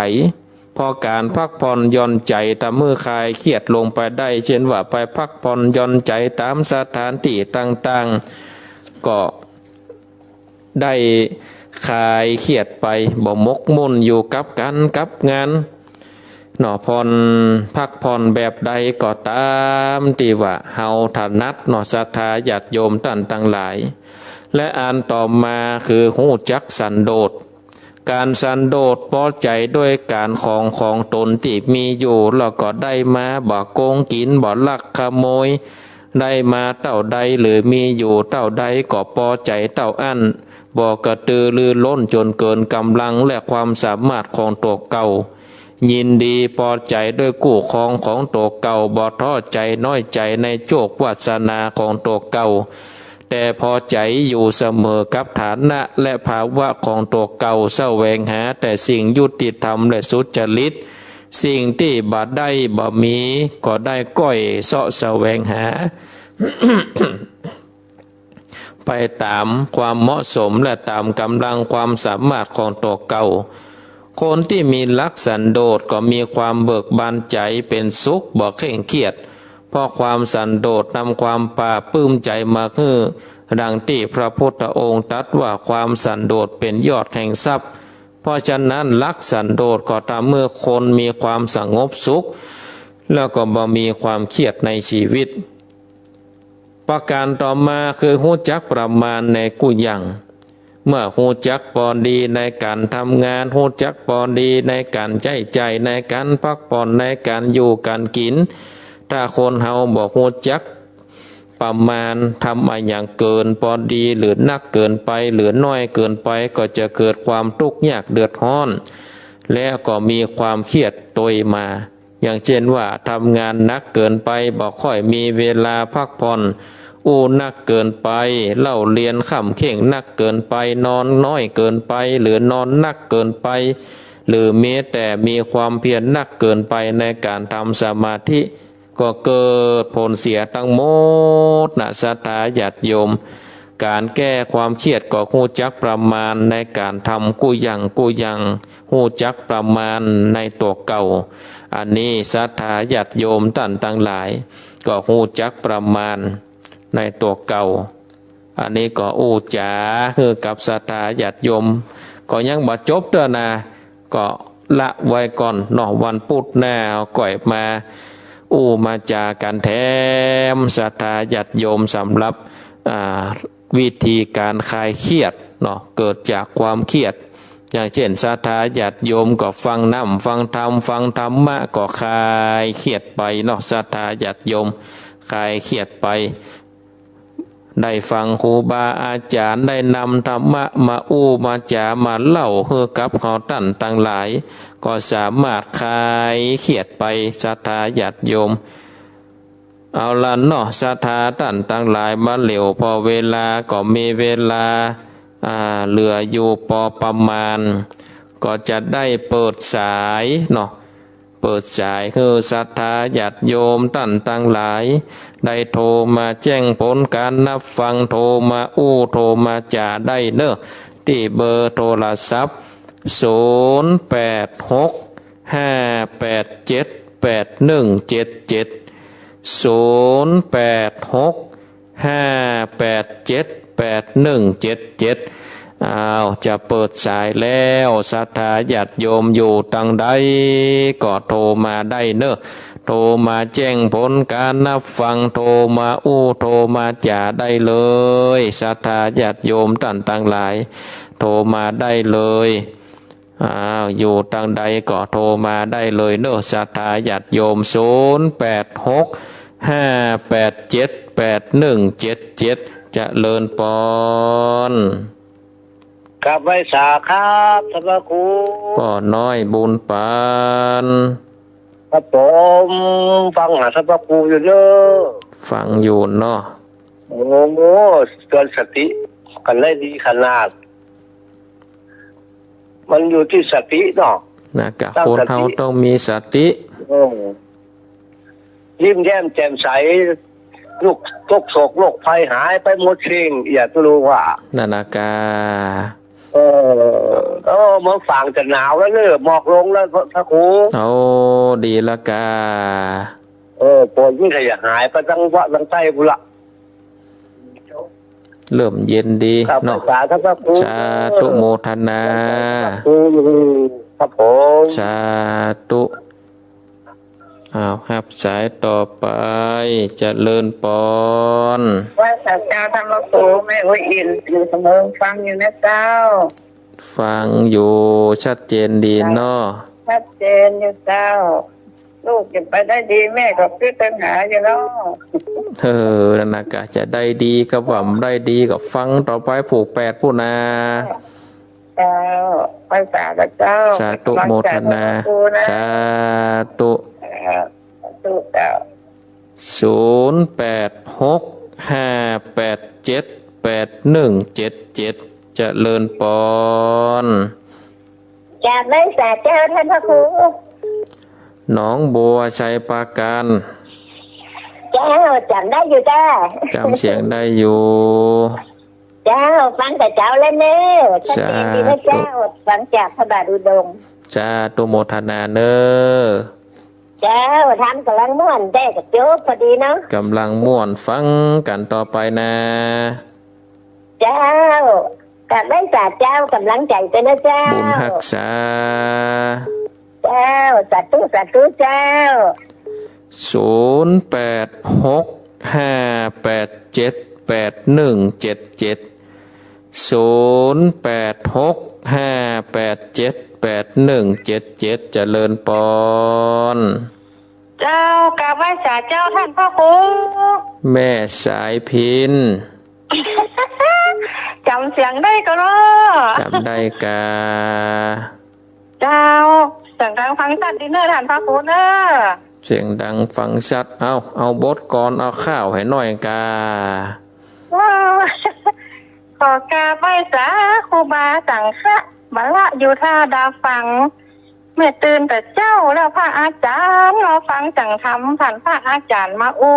พอการพักผ่อนหย่อนใจทำให้คลายเครียดลงไปได้เช่นว่าไปพักผ่อนหย่อนใจตามสถานที่ต่างๆก็ได้คลายเครียดไปบ่มกมุ่นอยู่กับกันกับงานพรพักผ่อนแบบใดก็ตามที่ว่าเฮาถนัดศรัทธาญาติโยมท่านทั้งหลายและอันต่อมาคือรู้จักสันโดษการสันโดษพอใจด้วยการของตนที่มีอยู่แล้วก็ได้มาบ่โกงกินบ่ลักขโมยได้มาเท่าใดหรือมีอยู่เท่าใดก็พอใจเท่าอันบ่กระตือรือร้นจนเกินกำลังและความสามารถของตัวเก่ายินดีพอใจด้วยกู้ครองของตัวเก่าบ่ท้อใจน้อยใจในโชควาสนาของตัวเก่าแต่พอใจอยู่เสมอกับฐานะและภาวะของตัวเก่าแสวงหาแต่สิ่งยุติธรรมและสุจริตสิ่งที่บ่ได้บ่มีก็ได้ก้อยเสาะแสวงหา ไปตามความเหมาะสมและตามกำลังความสามารถของตัวเก่าคนที่มีลักษณะสันโดษก็มีความเบิกบานใจเป็นสุขบ่เคร่งเครียดเพราะความสันโดษนำความปราบปลื้มใจมาคือดังที่พระพุทธองค์ตรัสว่าความสันโดษเป็นยอดแห่งทรัพย์เพราะฉะนั้นลักษณะสันโดษก็ทำเมื่อคนมีความสงบสุขแล้วก็บ่มีความเครียดในชีวิตประการต่อมาคือรู้จักประมาณในกุยัง เมื่อหูจักปอนดีในการทำงานหูจักปอนดีในการใช้ใจในการพักผ่อนในการอยู่การกินถ้าคนเฮาบอกหูจักประมาณทำอะไรอย่างเกินปอนดีหรือนักเกินไปหรือน้อยเกินไปก็จะเกิดความทุกข์ยากเดือดร้อนและก็มีความเครียดตัวมาอย่างเช่นว่าทำงานนักเกินไปบอกค่อยมีเวลาพักผ่อนนักเกินไปเล่าเรียนค่ำเข่งนักเกินไปนอนน้อยเกินไปหรือนอนนักเกินไปหรือแม้แต่มีความเพียรนักเกินไปในการทำสมาธิก็เกิดผลเสียทั้งหมดนะศรัทธาญาติโยมการแก้ความเครียดก็ฮู้จักประมาณในการทำกู้ยังฮู้จักประมาณในตัวเก่าอันนี้ศรัทธาญาติโยมท่านทั้งหลายก็ฮู้จักประมาณในตัวเก่าอันนี้ก็อู้จ๋าคือกับศรัทธาญาติโยมก็ยังบ่จบเด้อนะก็ละไว้ก่อนเนาะวันพุธหน้าก่อยมามาจากันแถมศรัทธาญาติโยมสำหรับวิธีการคลายเครียดเนาะเกิดจากความเครียดอย่างเช่นศรัทธาญาติโยมก็ฟังน้ำฟังธรรมฟังธรรมะก็คลายเครียดไปเนาะศรัทธาญาติโยมคลายเครียดไปได้ฟังครูบาอาจารย์ได้นำธรรมะมามาจามาเล่าให้กับเขาท่านทั้งหลายก็สามารถคลายเครียดไปศรัทธาญาติโยมเอาละเนาะศรัทธาท่านทั้งหลายมาเหลวพอเวลาก็มีเวลาเหลืออยู่พอประมาณก็จะได้เปิดสายเนาะเปิดสายคือศรัทธาญาติโยมท่านทั้งหลายได้โทรมาแจ้งผลการนับฟังโทรมาโทรมาจ่าได้เนอะที่เบอร์โทรศัพท์0865878177จะเปิดสายแล้วศรัทธาญาติโยมอยู่ตังใดก็โทรมาได้เนอะโทรมาแจ้งผลการนับฟังโทรมาโทรมาจ่าได้เลยศรัทธาญาติโยมท่านทั้งหลายโทรมาได้เลยอยู่ทางใดก็โทรมาได้เลยเนอะศรัทธาญาติโยม0865878177จะเลินปอนกับไว้สาครับท่านพระครูป่อน้อยบุญปานครับผมฟังหาท่านพระครูอยู่เนอะฟังอยู่เนาะโอ้โหเตือนสติกันได้ดีขนาดมันอยู่ที่สติเนาะนะกะคนเฮาต้องมีสติยิ้มแย้มแจ่มใสลูกทุกโศกโรคภัยหายไปหมดสิ่งอยากจะรู้ว่านานากาเมื่อฝั่งจะหนาวแล้วเนอะหมอกลงแล้วพระครูดีละกาปวดยิ่งขยะหายไปทั้งวะทั้งใต้บุระเริ่มเย็นดีเนาะสาธุโมทนาครับผม สาธุครับสายต่อไปเจริญปอนว่าสัจจาธรรมโสแม่วิอินอยู่เสมอฟังอยู่นะเจ้าฟังอยู่ชัดเจนดีเนาะชัดเจนอยู่เจ้าลูกจะไปได้ดีแม่ก็พิจารณาอยู่เนาะนั่นนะกะจะได้ดีก็หวังได้ดีก็ฟังต่อไปผูกแปดผู้นาเจ้าไปสาธุเจ้าสาธุโมทนาสาธุ0865878177จะเลินปอนจากได้สาเจ้าท่านพระครูหนองบัวชัยปราการเจ้าจำได้อยู่จ้าจำเสียงได้อยู่เจ้าฟังแต่เจ้าแล้วเนอะจ้าเจ้าฟังจากพระบาทอุดมจ้าตุโมทนาเนอเจ้าทำกำลังม่วนได้กับโจ๊กพอดีเนาะกำลังม่วนฟังกันต่อไปนะเจ้ากับได้สาเจ้ากำลังใจกันนะเจ้าบุญรักษาเจ้าสาธุสาธุเจ้า0865878177 0865878177เจริญปอนเจ้ากราบไหว้สาเจ้าท่านพ่อครู แม่สายพิน จำเสียงได้ก็เนาะ จำได้กา เจ้าเสียงดังฟังชัดดีเนอร์ท่านพ่อครูเนอ เสียงดังฟังชัดเอาบทก่อนเอาข้าวให้หน่อยกา ว้าวขอกราบไหว้สาครูบาสังฆะบัลละอยู่ท่าดาฟังเมื่อตื่นแต่เจ้าแล้วพระอาจารย์เราฟังจังธรรมผ่านพระอาจารย์มาอู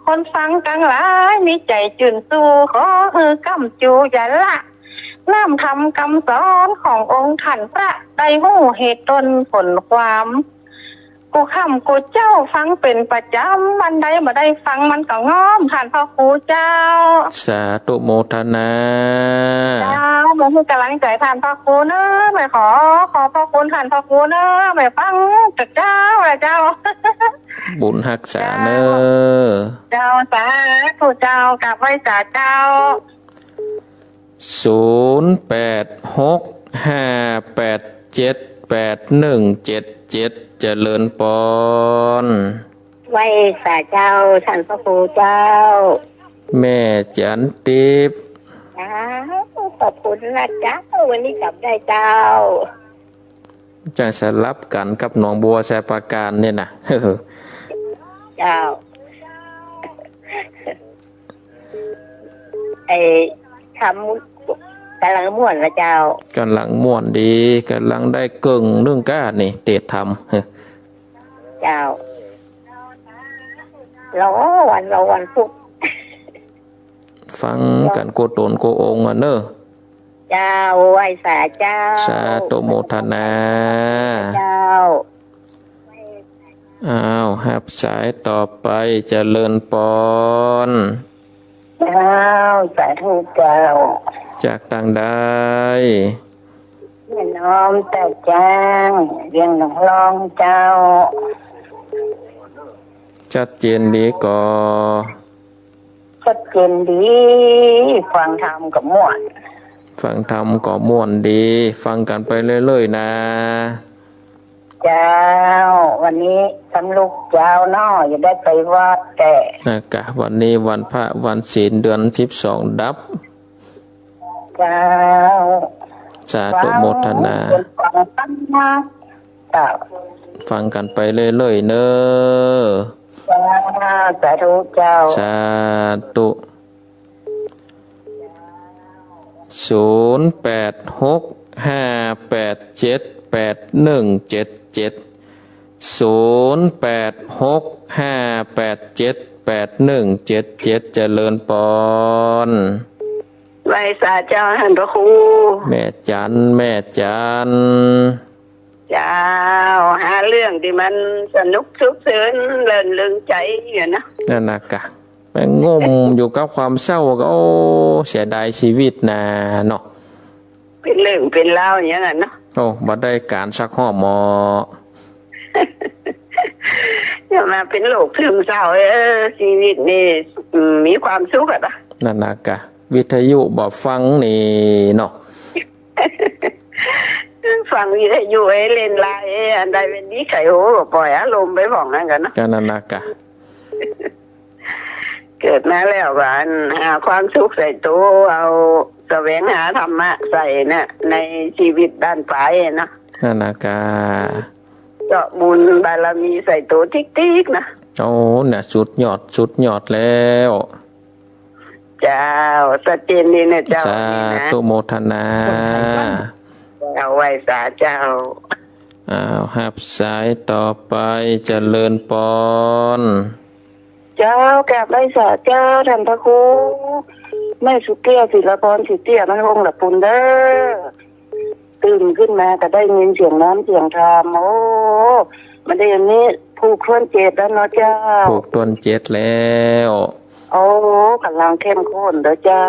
คนฟังกังหลายมีใจจื่นสู้ขอฮือกำจูอย่าละน้ำทำคำสอนขององค์ท่านพระได้หู้เหตุตนผลความกูคำกูเจ้าฟังเป็นประจำมันใดมาได้ฟังมันก็ง้อมท่านพ่อครูเจ้า สาธุโมทนา เจ้าหมูให้กำลังใจท่านพ่อครูเนอะไม่ขอพ่อคุณท่านพ่อครูเนอะไม่ฟังจากเจ้าแหละเจ้า บุญรักษาเนอ เจ้าสาธุเจ้ากราบไหว้สาเจ้า0865878177เจริญปอน ไหว้สาเจ้าท่านพ่อครูเจ้า แม่จันทิพย์ ขอบคุณนะเจ้าวันนี้กลับได้เจ้า จังสลับกันกับหนองบัวแสปราการเนี่ยนะ เจ้าไอ้ทำกำลังม่วนละเจ้ากำลังม่วนดีกำลังได้เก่งเรื่องก้านี่เตะทำ เจ้าวันพุธ ฟังกันโกตนโกองอ่ะเนอะ เจ้าไหว้สาเจ้าสาธุโมทนา เจ้าหับสายต่อไปเจริญปอน เจ้าสาธุเจ้าจากต่างใดแม่น้อมแต่จ้างเรียงหนองรองเจ้าชัดเจนดีก่อชัดเจนดีฟังธรรมกับม่วนฟังธรรมก็ม่วนดีฟังกันไปเรื่อยๆนะเจ้าวันนี้สำลูกเจ้าน้ออย่าได้ไปวัดแต่กะวันนี้วันพระวันศีลเดือน12ดับเจ้าสาธุโมทนาฟังกันไปเรื่อยๆเนอะสาธุเจ้าสาธุ0865878177 เจริญปอนไหว้สาเจ้าท่านพระครูแม่จันเจ้าหาเรื่องที่มันสนุกสุขเสริญเลินเริงใจอย่างนะนั่นนะกะไปงมอยู่กับความเศร้าก็เสียดายชีวิตนะเนาะเป็นเรื่องเป็นเล่าอย่างนั้นเนาะบ่ได้การสักห้อหมออย่ามาเป็นโรคซึมเศร้าชีวิตนี่มีความสุขอ่ะนั่นนะกะวิทยุบ่ฟังนี่เนาะฟังวิทยุเล่นไลน์อันใดเป็นนี้ไข่โหปล่อยอารมณ์ไปผ่องนั่นกันเนาะกันนั่นนะกะเกิดมาแล้วกันหาความสุขใส่ตัวเอาแสวงหาธรรมะใส่น่ะในชีวิตด้านฝ่ายเนาะนั่นนะกะเจาะบุญบารมีใส่ตัวติ๊กๆนะเนี่ยสุดยอดแล้วเจ้าสเจนนี่เนี่ยเจ้าสาธุโมทนาเอาไว้สาเจ้าหับสายต่อไปเจริญปอนเจ้ากราบไหว้สาเจ้าท่านพระครูแม่สุเตี้ยศิลปรสิเตี้ยมันคงหลับปุ่นเด้อตื่นขึ้นมาก็ได้ยินเสียงน้ำเสียงธรรมมันได้อย่างนี้ผูกต้นเจ็ดแล้วเนาะเจ้าผูกต้นเจ็ดแล้วกำลังเข้มข้นเด้อเจ้า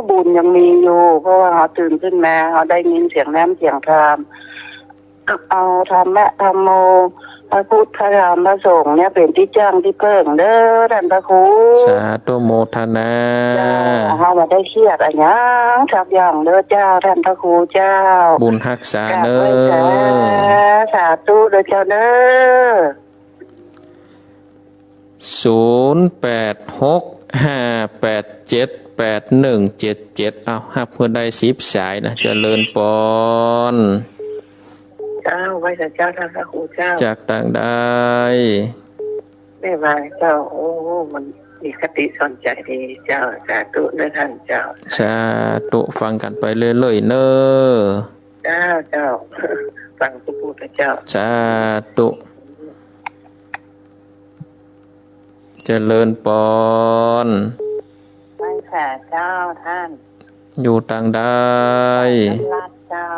บุญยังมีอยู่เพราะว่าเขาตื่นขึ้นมาเขาได้ยินเสียงน้ำเสียงธรรมเอาธรรมะธรรมโม พระพุทธพระธรรมพระสงฆ์เนี่ยเป็นที่จ้างที่เพิ่งเด้อท่านพระครูสาธุโมทนาเฮามาได้เครียดอันยังสักอย่างเด้อเจ้าท่านพระครูเจ้าบุญรักษาเด้อสาธุเด้อเจ้าเด้อ086-587-8177เอาฮับเพื่อได้10สายนะเจริญปอนเจ้าไว้แต่เจ้าท่านพระครูเจ้าจากต่างได้ได้มาเจ้าโอ้มันมีคติสอนใจดีเจ้าสาธุเด้อท่านเจ้าสาธุฟังกันไปเรื่อยๆเน้อเจ้าฟังพระพุทธเจ้าสาธุเจริญปอนไม่แผ่เจ้าท่านอยู่ต่างได้น้ำลาดเจ้า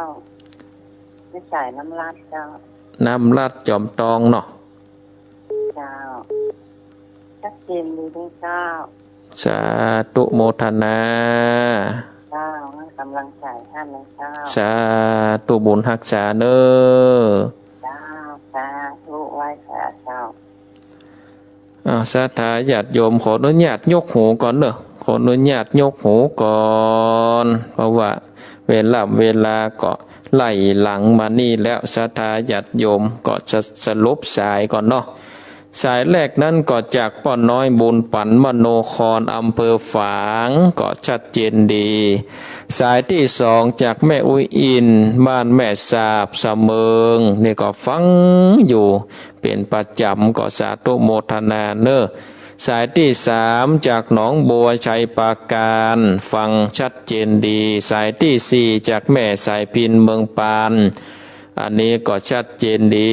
ไม่ใส่น้ำลาดเจ้าน้ำลาดจอมตองเนาะเจ้าชัดเจนดีด้วยเจ้าสาธุโมทนาเจ้ากำลังใจท่านเลยเจ้าสาธุบุญรักษาเน้อเจ้าสาธุไว้แผ่เจ้าสาธาญาติโยมขออนุญาตยกหูก่อนเนอะขออนุญาตยกหูก่อนเพราะว่าเวลาก็ไล่หลังมานี่แล้วสาธาญาติโยมก็จะสรุปสายก่อนเนาะสายแรกนั้นก็จากป้อน้อยบุญปันมโนครอำเภอฝางก็ชัดเจนดีสายที่สองจากแม่อุ้ยอินบ้านแม่สาบเสมิงนี่ก็ฟังอยู่เป็นประจำก็สาธุโมทนาเนอะสายที่สามจากหนองบัวชัยปราการฟังชัดเจนดีสายที่สี่จากแม่สายพินเมืองปานอันนี้ก็ชัดเจนดี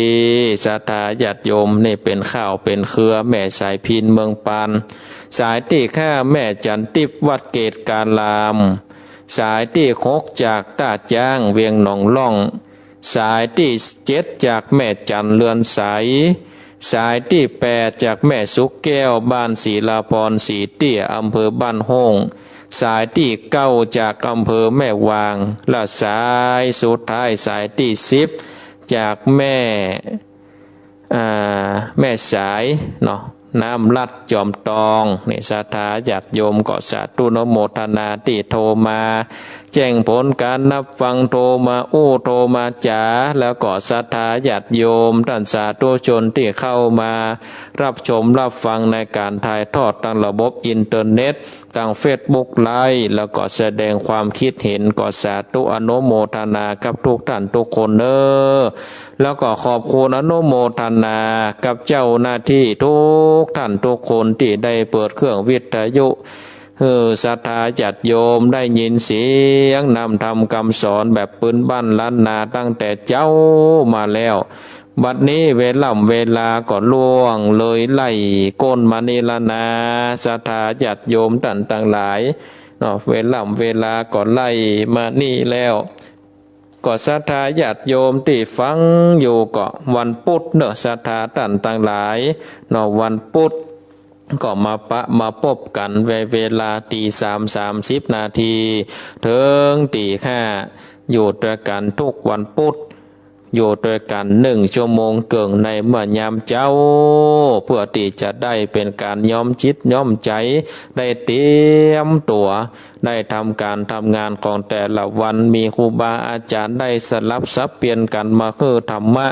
ศรัทธาญาติโยมนี่เป็นข้าวเป็นเครือแม่สายพินเมืองปานสายที่ห้าแม่จันทิพย์วัดเกตการามสายที่หกจากตาจ้างเวียงหนองล่องสายที่เจ็ดจากแม่จันเรือนใสสายที่แปดจากแม่สุกแก้วบ้านศรีลาพรศรีเตี้ยอำเภอบ้านโฮงสายที่เก้าจากอำเภอแม่วางและสายสุดท้ายสายที่10จากแม่สายเนาะน้ำลัดจอมตองนี่ศรัทธาญาติโยมก็สาธุโมทนาที่โทรมาแจ้งผลการนับฟังโทรมาโทรมาจ๋าแล้วก็ศรัทธาญาติโยมท่านสาธุชนที่เข้ามารับชมรับฟังในการถ่ายทอดทางระบบอินเทอร์เน็ตทาง Facebook ไลฟ์แล้วก็แสดงความคิดเห็นก็สาธุอนุโมทนากับทุกท่านทุกคนแล้วก็ขอบคุณอนุโมทนากับเจ้าหน้าที่ทุกท่านทุกคนที่ได้เปิดเครื่องวิทยุศรัทธาญาติโยมได้ยินเสียงนำธรรมคำสอนแบบปืนบ้านล้านนาตั้งแต่เจ้ามาแล้วบัดนี้เวลาก็ล่วงเลยไล่ก้นมานี่ละนาศรัทธาญาติโยมท่านต่างหลายเนาะเวลาก็ไล่มานี่แล้วก็ศรัทธาญาติโยมที่ฟังอยู่ก็วันพุธเนอะศรัทธาท่านต่างหลายเนาะวันพุธก็มาพบกันเวลา3:30 นาทีถึง5อยู่ด้วยกันทุกวันพุธอยู่ด้วยกัน1 ชั่วโมงเกิงในเมื่อยามเจ้าเพื่อที่จะได้เป็นการย้อมจิตย้อมใจได้เตรียมตัวได้ทำการทำงานของแต่ละวันมีครูบาอาจารย์ได้สลับสับเปลี่ยนกันมาคือธรรมะ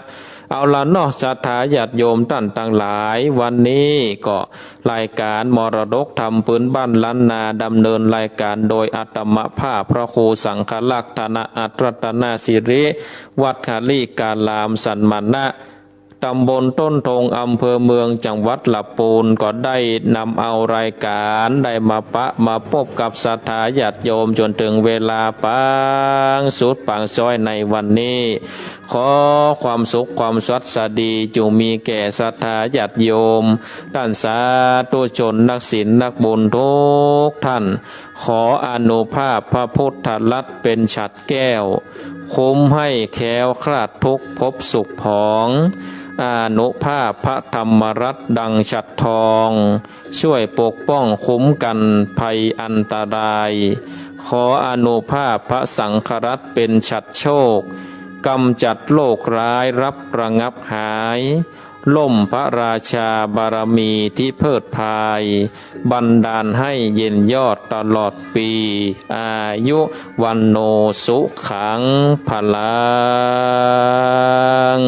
เอาละเนาะศรัทธาญาติโยมท่านต่างหลายวันนี้ก็รายการมรดกธรรมพื้นบ้านล้านนาดำเนินรายการโดยอาตมภาพพระครูสังฆลักษณะอัตรัตนาสิริวัดหาลีการามสันมานะตำบลต้นทงอำเภอเมืองจังหวัดลำพูนก็ได้นำเอารายการได้มาพบกับศรัทธาญาติโยมจนถึงเวลาปังสุดปังซอยในวันนี้ขอความสุขความสวัสดีจงมีแก่ศรัทธาญาติโยมท่านสาธุชนนักศีลนักบุญทุกท่านขออานุภาพพระพุทธรัตน์เป็นฉัตรแก้วคุ้มให้แคล้วคลาดทุกภพสุขผองอานุภาพพระธรรมรัตน์ดังฉัตรทองช่วยปกป้องคุ้มกันภัยอันตรายขออานุภาพพระสังฆรัตน์เป็นฉัตรโชค กำจัดโรคร้ายรับระงับหายล่มพระราชาบารมีที่เพิดพายบันดาลให้เย็นยอดตลอดปีอายุวันโนสุขังพลัง